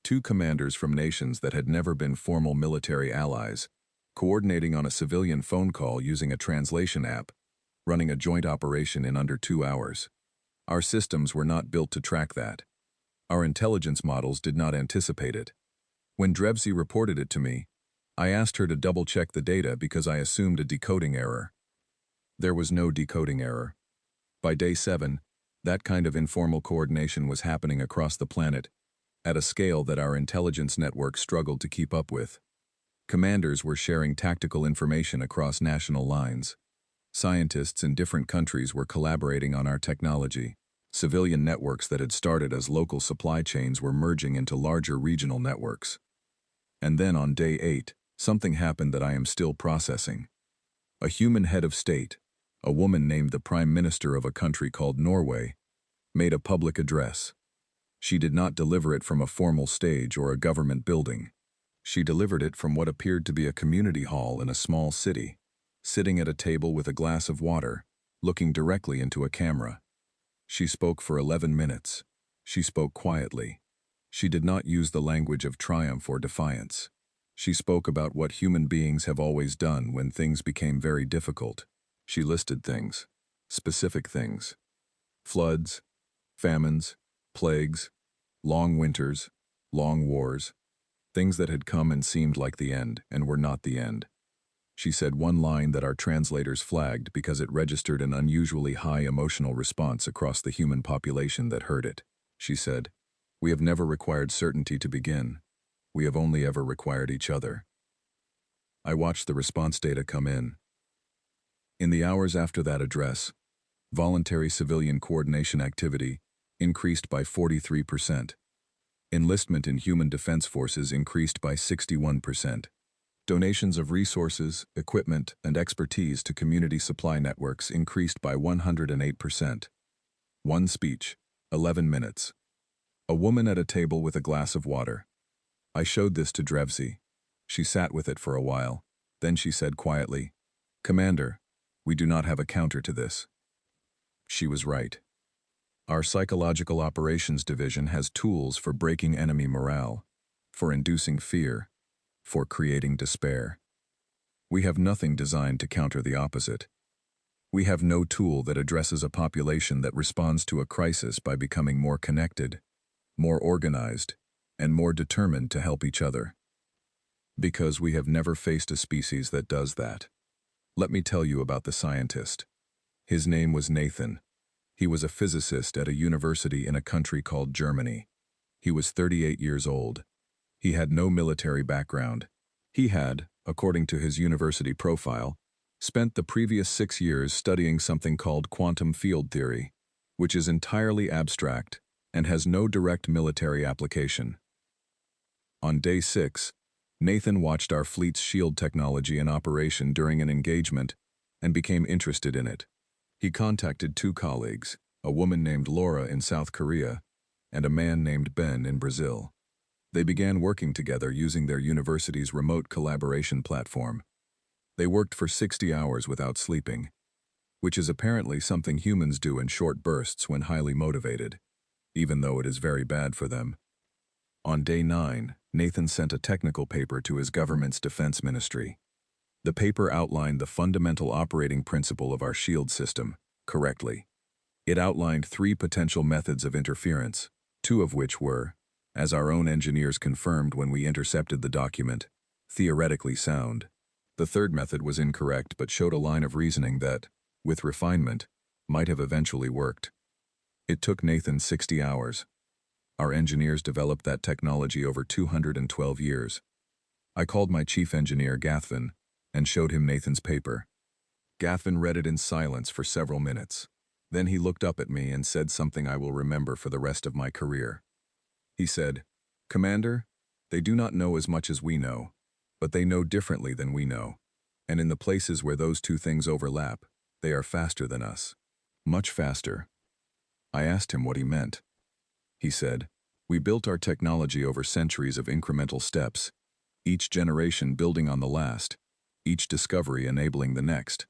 Two commanders from nations that had never been formal military allies, coordinating on a civilian phone call using a translation app, running a joint operation in under 2 hours. Our systems were not built to track that. Our intelligence models did not anticipate it. When Drevsy reported it to me, I asked her to double-check the data because I assumed a decoding error. There was no decoding error. By day 7, that kind of informal coordination was happening across the planet, at a scale that our intelligence network struggled to keep up with. Commanders were sharing tactical information across national lines. Scientists in different countries were collaborating on our technology. Civilian networks that had started as local supply chains were merging into larger regional networks. And then on day 8, something happened that I am still processing. A human head of state, a woman named the Prime Minister of a country called Norway, made a public address. She did not deliver it from a formal stage or a government building. She delivered it from what appeared to be a community hall in a small city, sitting at a table with a glass of water, looking directly into a camera. She spoke for 11 minutes. She spoke quietly. She did not use the language of triumph or defiance. She spoke about what human beings have always done when things became very difficult. She listed things, specific things. Floods, famines, plagues, long winters, long wars, things that had come and seemed like the end and were not the end. She said one line that our translators flagged because it registered an unusually high emotional response across the human population that heard it. She said, "We have never required certainty to begin. We have only ever required each other." I watched the response data come in. In the hours after that address, voluntary civilian coordination activity increased by 43%. Enlistment in human defense forces increased by 61%. Donations of resources, equipment, and expertise to community supply networks increased by 108%. One speech, 11 minutes. A woman at a table with a glass of water. I showed this to Drevsy. She sat with it for a while. Then she said quietly, "Commander, we do not have a counter to this." She was right. Our Psychological Operations Division has tools for breaking enemy morale, for inducing fear, for creating despair. We have nothing designed to counter the opposite. We have no tool that addresses a population that responds to a crisis by becoming more connected, more organized, and more determined to help each other. Because we have never faced a species that does that. Let me tell you about the scientist. His name was Nathan. He was a physicist at a university in a country called Germany. He was 38 years old. He had no military background. He had, according to his university profile, spent the previous 6 years studying something called quantum field theory, which is entirely abstract and has no direct military application. On day 6, Nathan watched our fleet's shield technology in operation during an engagement and became interested in it. He contacted 2 colleagues, a woman named Laura in South Korea and a man named Ben in Brazil. They began working together using their university's remote collaboration platform. They worked for 60 hours without sleeping, which is apparently something humans do in short bursts when highly motivated, even though it is very bad for them. On day 9, Nathan sent a technical paper to his government's defense ministry. The paper outlined the fundamental operating principle of our shield system correctly. It outlined 3 potential methods of interference, 2 of which were, as our own engineers confirmed when we intercepted the document, theoretically sound. The third method was incorrect but showed a line of reasoning that, with refinement, might have eventually worked. It took Nathan 60 hours. Our engineers developed that technology over 212 years. I called my chief engineer, Gathvin, and showed him Nathan's paper. Gathvin read it in silence for several minutes. Then he looked up at me and said something I will remember for the rest of my career. He said, "Commander, they do not know as much as we know, but they know differently than we know. And in the places where those 2 things overlap, they are faster than us. Much faster." I asked him what he meant. He said, "We built our technology over centuries of incremental steps, each generation building on the last, each discovery enabling the next.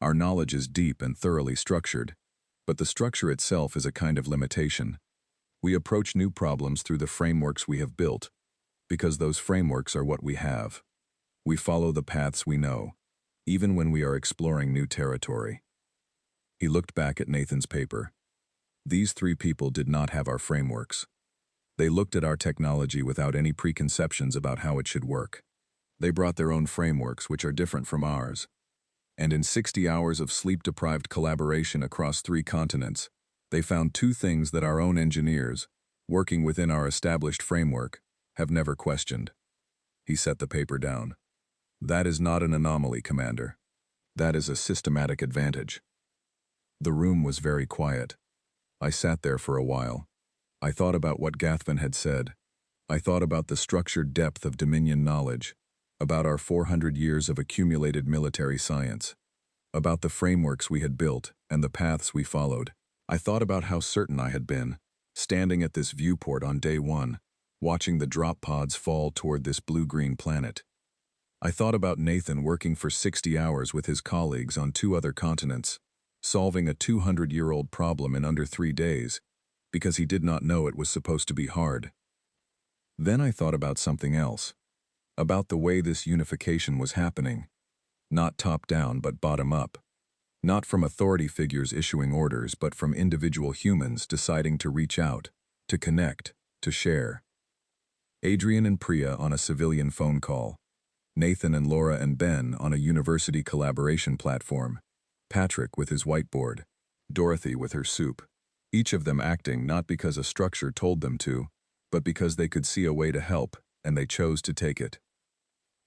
Our knowledge is deep and thoroughly structured, but the structure itself is a kind of limitation. We approach new problems through the frameworks we have built, because those frameworks are what we have. We follow the paths we know, even when we are exploring new territory. He looked back at Nathan's paper. These three people did not have our frameworks. They looked at our technology without any preconceptions about how it should work. They brought their own frameworks, which are different from ours. And in 60 hours of sleep-deprived collaboration across 3 continents, they found 2 things that our own engineers, working within our established framework, have never questioned. He set the paper down. That is not an anomaly, Commander. That is a systematic advantage. The room was very quiet. I sat there for a while. I thought about what Gathvan had said. I thought about the structured depth of Dominion knowledge, about our 400 years of accumulated military science, about the frameworks we had built and the paths we followed. I thought about how certain I had been, standing at this viewport on day 1, watching the drop pods fall toward this blue-green planet. I thought about Nathan working for 60 hours with his colleagues on 2 other continents, solving a 200-year-old problem in under 3 days, because he did not know it was supposed to be hard. Then I thought about something else, about the way this unification was happening, not top-down but bottom-up, not from authority figures issuing orders but from individual humans deciding to reach out, to connect, to share. Adrian and Priya on a civilian phone call, Nathan and Laura and Ben on a university collaboration platform, Patrick with his whiteboard, Dorothy with her soup, each of them acting not because a structure told them to, but because they could see a way to help, and they chose to take it.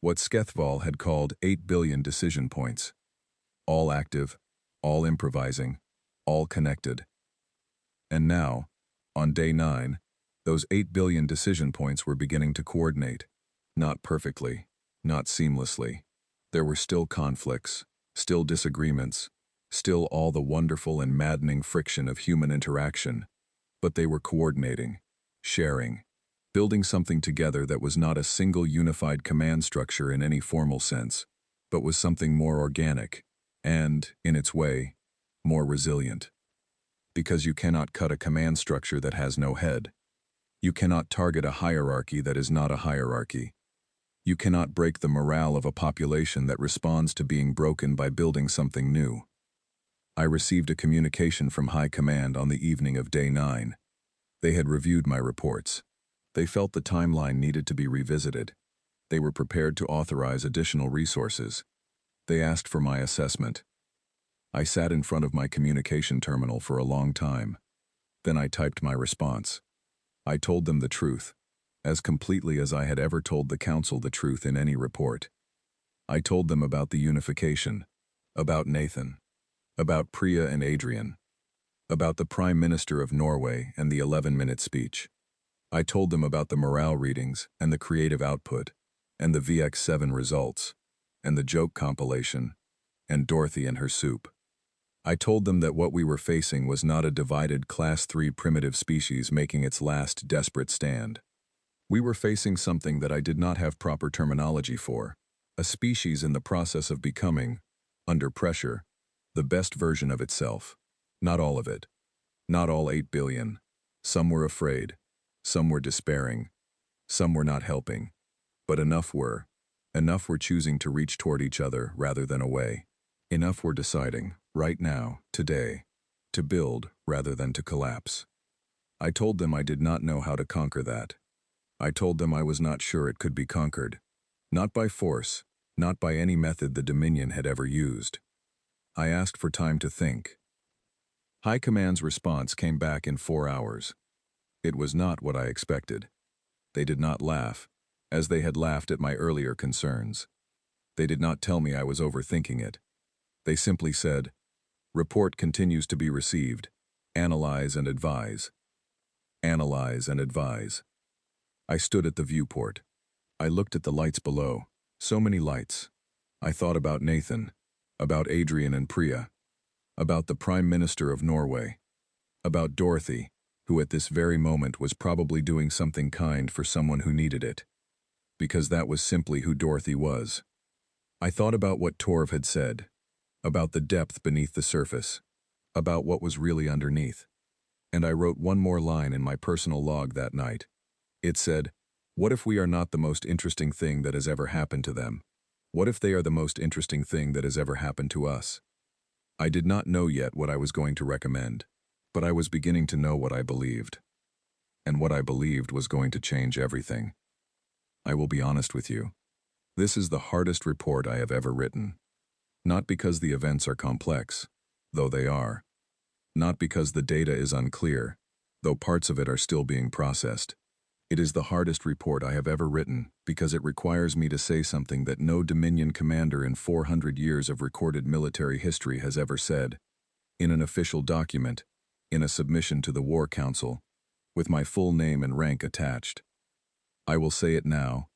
What Skethval had called 8 billion decision points. All active, all improvising, all connected. And now, on day 9, those 8 billion decision points were beginning to coordinate. Not perfectly, not seamlessly. There were still conflicts, still disagreements, still all the wonderful and maddening friction of human interaction, but they were coordinating, sharing, building something together that was not a single unified command structure in any formal sense, but was something more organic and, in its way, more resilient. Because you cannot cut a command structure that has no head. You cannot target a hierarchy that is not a hierarchy. You cannot break the morale of a population that responds to being broken by building something new. I received a communication from High Command on the evening of day 9. They had reviewed my reports. They felt the timeline needed to be revisited. They were prepared to authorize additional resources. They asked for my assessment. I sat in front of my communication terminal for a long time. Then I typed my response. I told them the truth, as completely as I had ever told the Council the truth in any report. I told them about the unification, about Nathan, about Priya and Adrian, about the Prime Minister of Norway and the 11-minute speech. I told them about the morale readings and the creative output, and the VX7 results, and the joke compilation, and Dorothy and her soup. I told them that what we were facing was not a divided Class 3 primitive species making its last desperate stand. We were facing something that I did not have proper terminology for, a species in the process of becoming, under pressure, the best version of itself. Not all of it. Not all 8 billion. Some were afraid. Some were despairing. Some were not helping. But enough were. Enough were choosing to reach toward each other rather than away. Enough were deciding, right now, today, to build rather than to collapse. I told them I did not know how to conquer that. I told them I was not sure it could be conquered. Not by force, not by any method the Dominion had ever used. I asked for time to think. High Command's response came back in 4 hours. It was not what I expected. They did not laugh, as they had laughed at my earlier concerns. They did not tell me I was overthinking it. They simply said, "Report continues to be received. Analyze and advise." Analyze and advise. I stood at the viewport. I looked at the lights below. So many lights. I thought about Nathan, about Adrian and Priya, about the Prime Minister of Norway, about Dorothy, who at this very moment was probably doing something kind for someone who needed it, because that was simply who Dorothy was. I thought about what Torv had said, about the depth beneath the surface, about what was really underneath. And I wrote one more line in my personal log that night. It said, "What if we are not the most interesting thing that has ever happened to them? What if they are the most interesting thing that has ever happened to us?" I did not know yet what I was going to recommend, but I was beginning to know what I believed. And what I believed was going to change everything. I will be honest with you. This is the hardest report I have ever written. Not because the events are complex, though they are. Not because the data is unclear, though parts of it are still being processed. It is the hardest report I have ever written because it requires me to say something that no Dominion commander in 400 years of recorded military history has ever said, in an official document, in a submission to the War Council, with my full name and rank attached. I will say it now,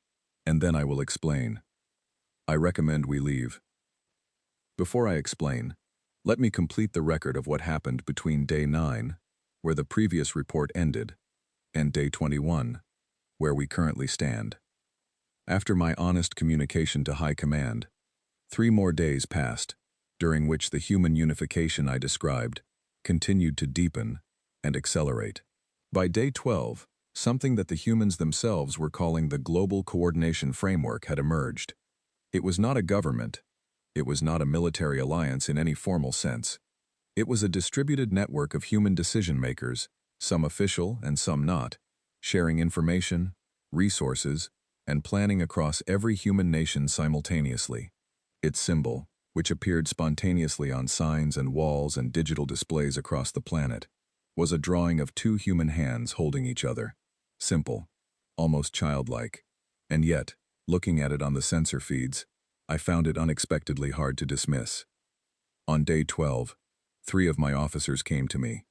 and then I will explain. I recommend we leave. Before I explain, let me complete the record of what happened between Day 9, where the previous report ended, and Day 21, where we currently stand. After my honest communication to High Command, 3 more days passed, during which the human unification I described continued to deepen and accelerate. By Day 12, something that the humans themselves were calling the Global Coordination Framework had emerged. It was not a government. It was not a military alliance in any formal sense. It was a distributed network of human decision-makers, some official and some not, sharing information, resources, and planning across every human nation simultaneously. Its symbol, which appeared spontaneously on signs and walls and digital displays across the planet, was a drawing of 2 human hands holding each other. Simple, almost childlike. And yet, looking at it on the sensor feeds, I found it unexpectedly hard to dismiss. On Day 12, 3 of my officers came to me,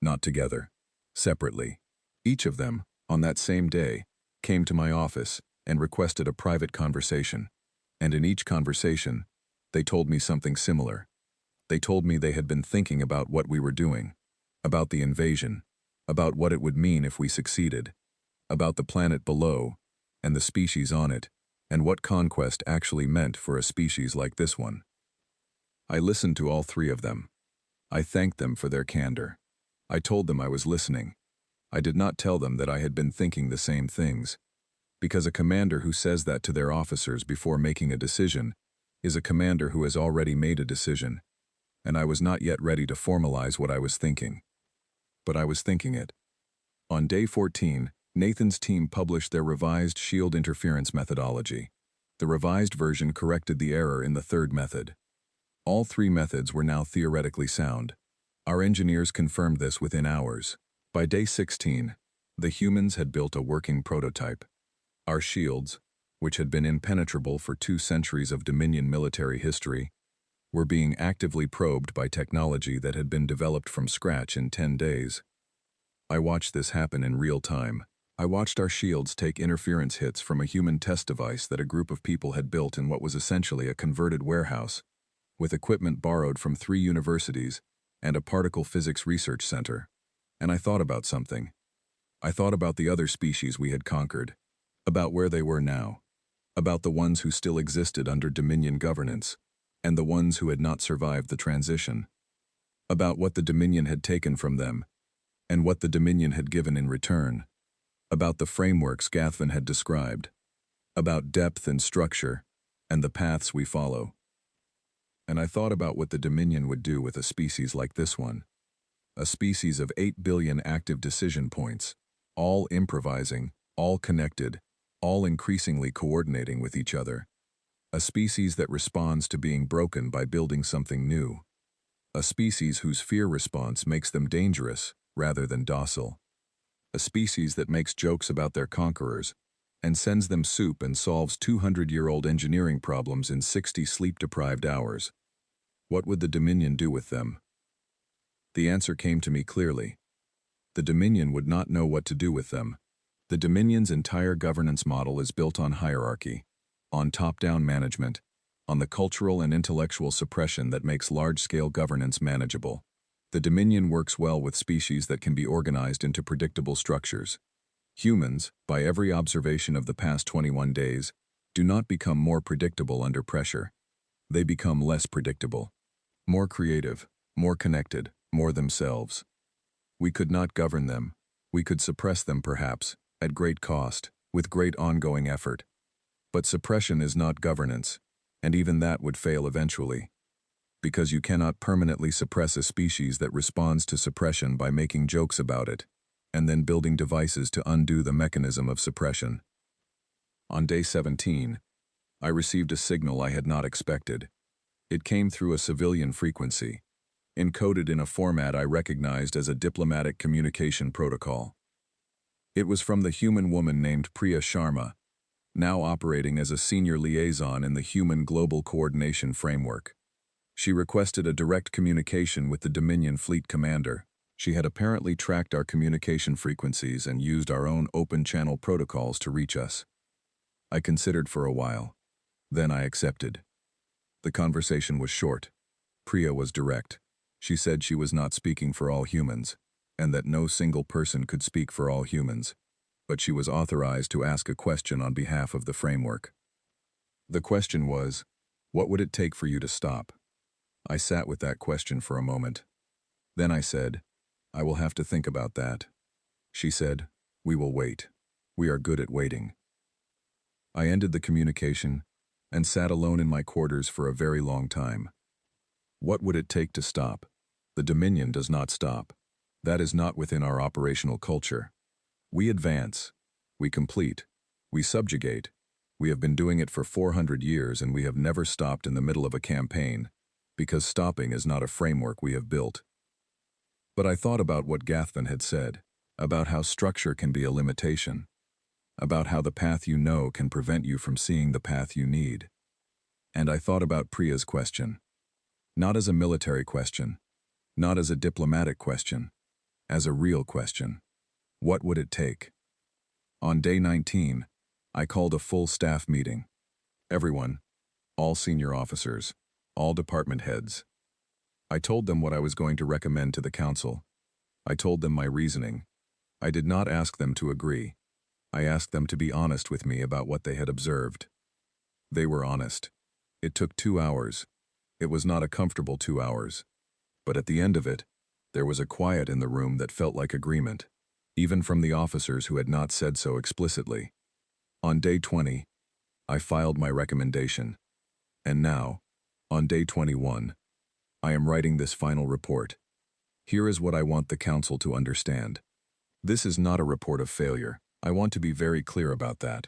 not together, separately. Each of them, on that same day, came to my office and requested a private conversation. And in each conversation, they told me something similar. They told me they had been thinking about what we were doing, about the invasion, about what it would mean if we succeeded, about the planet below and the species on it, and what conquest actually meant for a species like this one. I listened to all 3 of them. I thanked them for their candor. I told them I was listening. I did not tell them that I had been thinking the same things, because a commander who says that to their officers before making a decision is a commander who has already made a decision, and I was not yet ready to formalize what I was thinking. But I was thinking it. On Day 14, Nathan's team published their revised shield interference methodology. The revised version corrected the error in the 3rd method. All 3 methods were now theoretically sound. Our engineers confirmed this within hours. By Day 16, the humans had built a working prototype. Our shields, which had been impenetrable for 2 centuries of Dominion military history, were being actively probed by technology that had been developed from scratch in 10 days. I watched this happen in real time. I watched our shields take interference hits from a human test device that a group of people had built in what was essentially a converted warehouse, with equipment borrowed from 3 universities and a particle physics research center. And I thought about something. I thought about the other species we had conquered, about where they were now, about the ones who still existed under Dominion governance, and the ones who had not survived the transition, about what the Dominion had taken from them, and what the Dominion had given in return, about the frameworks Gathvin had described, about depth and structure, and the paths we follow. And I thought about what the Dominion would do with a species like this one, a species of 8 billion active decision points, all improvising, all connected, all increasingly coordinating with each other. A species that responds to being broken by building something new. A species whose fear response makes them dangerous rather than docile. A species that makes jokes about their conquerors and sends them soup and solves 200-year-old engineering problems in 60 sleep-deprived hours. What would the Dominion do with them? The answer came to me clearly. The Dominion would not know what to do with them. The Dominion's entire governance model is built on hierarchy, on top-down management, on the cultural and intellectual suppression that makes large-scale governance manageable. The Dominion works well with species that can be organized into predictable structures. Humans, by every observation of the past 21 days, do not become more predictable under pressure. They become less predictable, more creative, more connected, more themselves. We could not govern them. We could suppress them perhaps, at great cost, with great ongoing effort. But suppression is not governance, and even that would fail eventually. Because you cannot permanently suppress a species that responds to suppression by making jokes about it, and then building devices to undo the mechanism of suppression. On day 17, I received a signal I had not expected. It came through a civilian frequency, encoded in a format I recognized as a diplomatic communication protocol. It was from the human woman named Priya Sharma, now operating as a senior liaison in the Human Global Coordination Framework. She requested a direct communication with the Dominion Fleet Commander. She had apparently tracked our communication frequencies and used our own open-channel protocols to reach us. I considered for a while. Then I accepted. The conversation was short. Priya was direct. She said she was not speaking for all humans, and that no single person could speak for all humans, but she was authorized to ask a question on behalf of the framework. The question was, what would it take for you to stop? I sat with that question for a moment. Then I said, I will have to think about that. She said, we will wait. We are good at waiting. I ended the communication and sat alone in my quarters for a very long time. What would it take to stop? The Dominion does not stop. That is not within our operational culture. We advance. We complete. We subjugate. We have been doing it for 400 years and we have never stopped in the middle of a campaign, because stopping is not a framework we have built. But I thought about what Gathvan had said, about how structure can be a limitation, about how the path you know can prevent you from seeing the path you need. And I thought about Priya's question. Not as a military question, not as a diplomatic question, as a real question. What would it take? On day 19, I called a full staff meeting. Everyone, all senior officers, all department heads. I told them what I was going to recommend to the council. I told them my reasoning. I did not ask them to agree. I asked them to be honest with me about what they had observed. They were honest. It took 2 hours. It was not a comfortable 2 hours. But at the end of it, there was a quiet in the room that felt like agreement, even from the officers who had not said so explicitly. On day 20, I filed my recommendation. And now, on day 21, I am writing this final report. Here is what I want the council to understand. This is not a report of failure. I want to be very clear about that.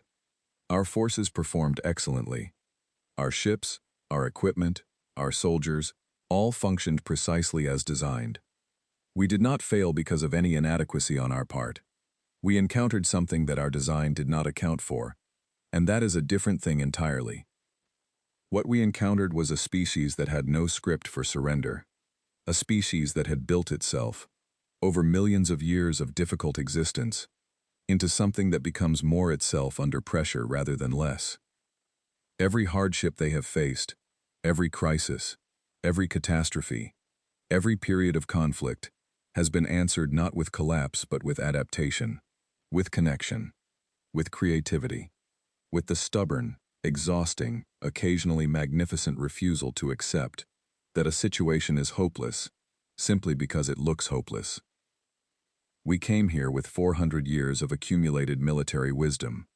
Our forces performed excellently. Our ships, our equipment, our soldiers, all functioned precisely as designed. We did not fail because of any inadequacy on our part. We encountered something that our design did not account for, and that is a different thing entirely. What we encountered was a species that had no script for surrender, a species that had built itself, over millions of years of difficult existence, into something that becomes more itself under pressure rather than less. Every hardship they have faced, every crisis, every catastrophe, every period of conflict, has been answered not with collapse but with adaptation, with connection, with creativity, with the stubborn, exhausting, occasionally magnificent refusal to accept that a situation is hopeless simply because it looks hopeless. We came here with 400 years of accumulated military wisdom.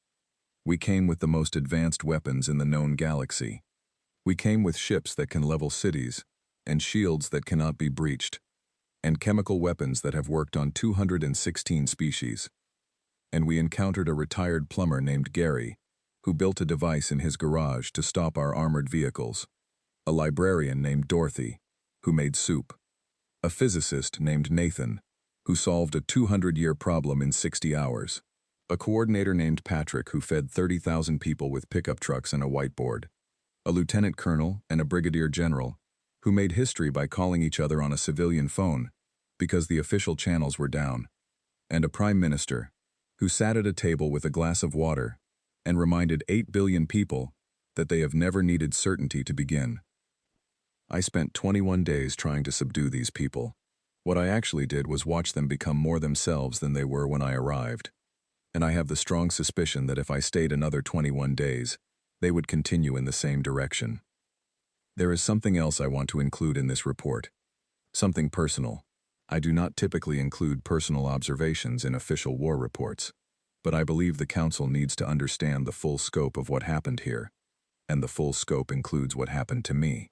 We came with the most advanced weapons in the known galaxy. We came with ships that can level cities, and shields that cannot be breached, and chemical weapons that have worked on 216 species. And we encountered a retired plumber named Gary, who built a device in his garage to stop our armored vehicles, a librarian named Dorothy, who made soup, a physicist named Nathan, who solved a 200-year problem in 60 hours, a coordinator named Patrick who fed 30,000 people with pickup trucks and a whiteboard, a lieutenant colonel and a brigadier general who made history by calling each other on a civilian phone because the official channels were down, and a prime minister who sat at a table with a glass of water and reminded 8 billion people that they have never needed certainty to begin. I spent 21 days trying to subdue these people. What I actually did was watch them become more themselves than they were when I arrived. And I have the strong suspicion that if I stayed another 21 days, they would continue in the same direction. There is something else I want to include in this report. Something personal. I do not typically include personal observations in official war reports, but I believe the Council needs to understand the full scope of what happened here, and the full scope includes what happened to me.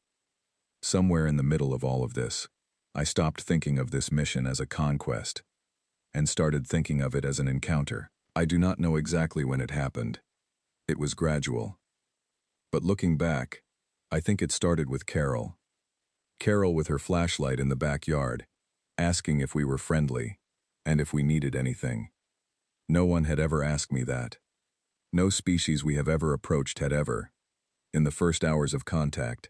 Somewhere in the middle of all of this, I stopped thinking of this mission as a conquest and started thinking of it as an encounter. I do not know exactly when it happened. It was gradual. But looking back, I think it started with Carol. Carol with her flashlight in the backyard, asking if we were friendly and if we needed anything. No one had ever asked me that. No species we have ever approached had ever, in the first hours of contact,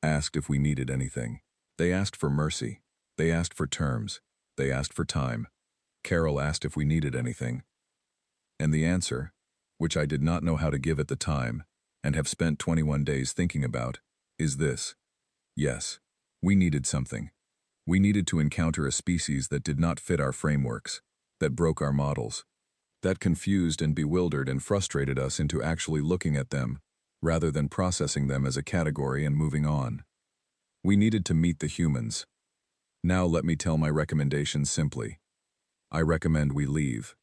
asked if we needed anything. They asked for mercy. They asked for terms. They asked for time. Carol asked if we needed anything. And the answer, which I did not know how to give at the time, and have spent 21 days thinking about, is this. Yes, we needed something. We needed to encounter a species that did not fit our frameworks, that broke our models, that confused and bewildered and frustrated us into actually looking at them, rather than processing them as a category and moving on. We needed to meet the humans. Now let me tell my recommendations simply. I recommend we leave.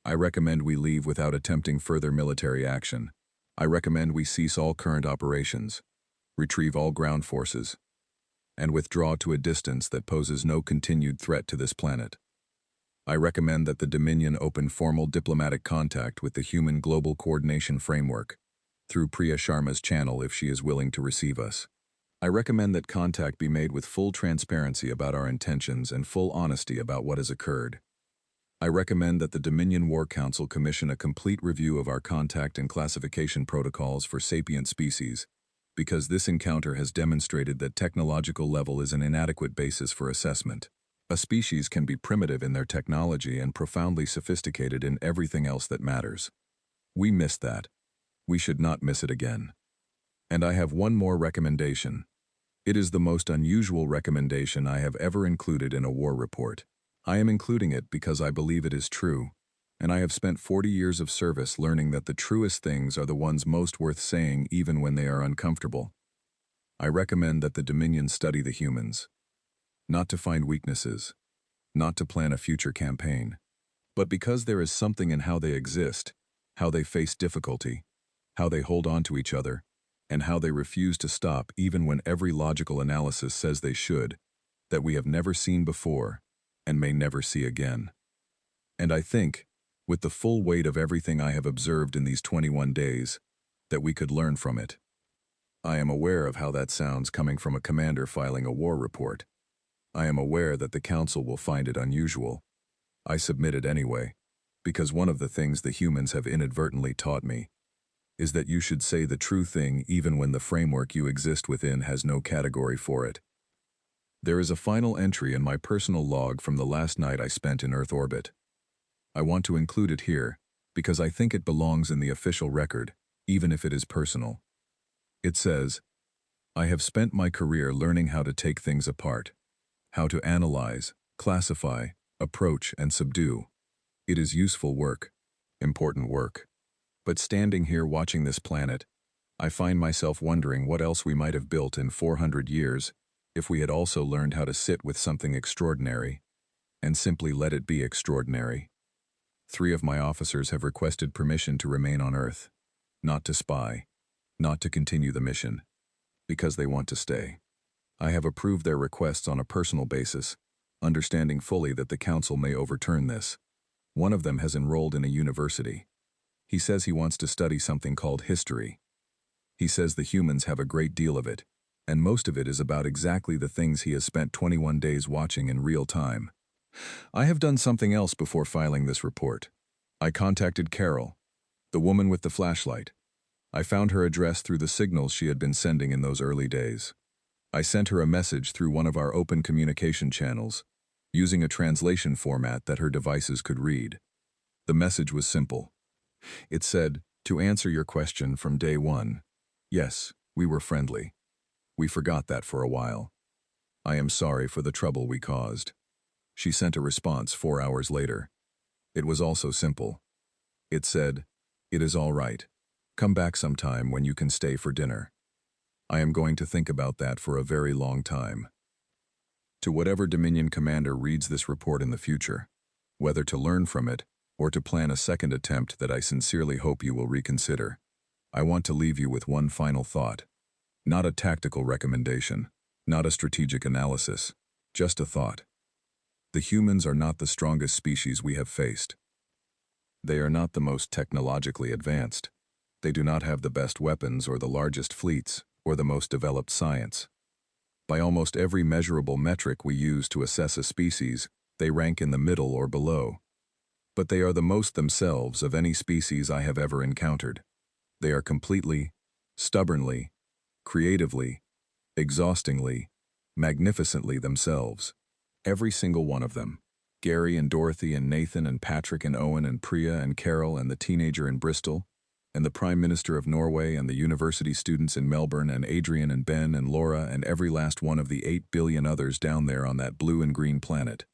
I recommend we leave without attempting further military action. I recommend we cease all current operations, retrieve all ground forces, and withdraw to a distance that poses no continued threat to this planet. I recommend that the Dominion open formal diplomatic contact with the Human Global Coordination Framework, through Priya Sharma's channel if she is willing to receive us. I recommend that contact be made with full transparency about our intentions and full honesty about what has occurred. I recommend that the Dominion War Council commission a complete review of our contact and classification protocols for sapient species, because this encounter has demonstrated that technological level is an inadequate basis for assessment. A species can be primitive in their technology and profoundly sophisticated in everything else that matters. We missed that. We should not miss it again. And I have one more recommendation. It is the most unusual recommendation I have ever included in a war report. I am including it because I believe it is true, and I have spent 40 years of service learning that the truest things are the ones most worth saying even when they are uncomfortable. I recommend that the Dominion study the humans, not to find weaknesses, not to plan a future campaign, but because there is something in how they exist, how they face difficulty, how they hold on to each other, and how they refuse to stop even when every logical analysis says they should, that we have never seen before and may never see again. And I think, with the full weight of everything I have observed in these 21 days, that we could learn from it. I am aware of how that sounds coming from a commander filing a war report. I am aware that the Council will find it unusual. I submit it anyway, because one of the things the humans have inadvertently taught me is that you should say the true thing even when the framework you exist within has no category for it. There is a final entry in my personal log from the last night I spent in Earth orbit. I want to include it here because I think it belongs in the official record, even if it is personal. It says, I have spent my career learning how to take things apart, how to analyze, classify, approach, and subdue. It is useful work, important work. But standing here watching this planet, I find myself wondering what else we might have built in 400 years if we had also learned how to sit with something extraordinary and simply let it be extraordinary. 3 of my officers have requested permission to remain on Earth, not to spy, not to continue the mission, because they want to stay. I have approved their requests on a personal basis, understanding fully that the Council may overturn this. One of them has enrolled in a university. He says he wants to study something called history. He says the humans have a great deal of it, and most of it is about exactly the things he has spent 21 days watching in real time. I have done something else before filing this report. I contacted Carol, the woman with the flashlight. I found her address through the signals she had been sending in those early days. I sent her a message through one of our open communication channels, using a translation format that her devices could read. The message was simple. It said, to answer your question from day one, yes, we were friendly. We forgot that for a while. I am sorry for the trouble we caused. She sent a response 4 hours later. It was also simple. It said, it is all right. Come back sometime when you can stay for dinner. I am going to think about that for a very long time. To whatever Dominion commander reads this report in the future, whether to learn from it or to plan a second attempt that I sincerely hope you will reconsider, I want to leave you with one final thought. Not a tactical recommendation, not a strategic analysis, just a thought. The humans are not the strongest species we have faced. They are not the most technologically advanced. They do not have the best weapons or the largest fleets or the most developed science. By almost every measurable metric we use to assess a species, they rank in the middle or below. But they are the most themselves of any species I have ever encountered. They are completely, stubbornly, creatively, exhaustingly, magnificently themselves. Every single one of them. Gary and Dorothy and Nathan and Patrick and Owen and Priya and Carol and the teenager in Bristol, and the Prime Minister of Norway and the university students in Melbourne and Adrian and Ben and Laura and every last one of the 8 billion others down there on that blue and green planet.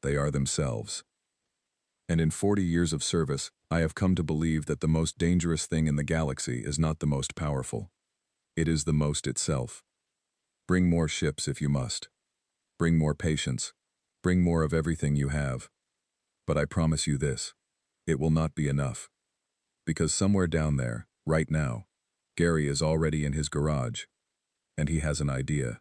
They are themselves. And in 40 years of service, I have come to believe that the most dangerous thing in the galaxy is not the most powerful. It is the most itself. Bring more ships if you must. Bring more patience. Bring more of everything you have. But I promise you this, it will not be enough. Because somewhere down there, right now, Gary is already in his garage, and he has an idea.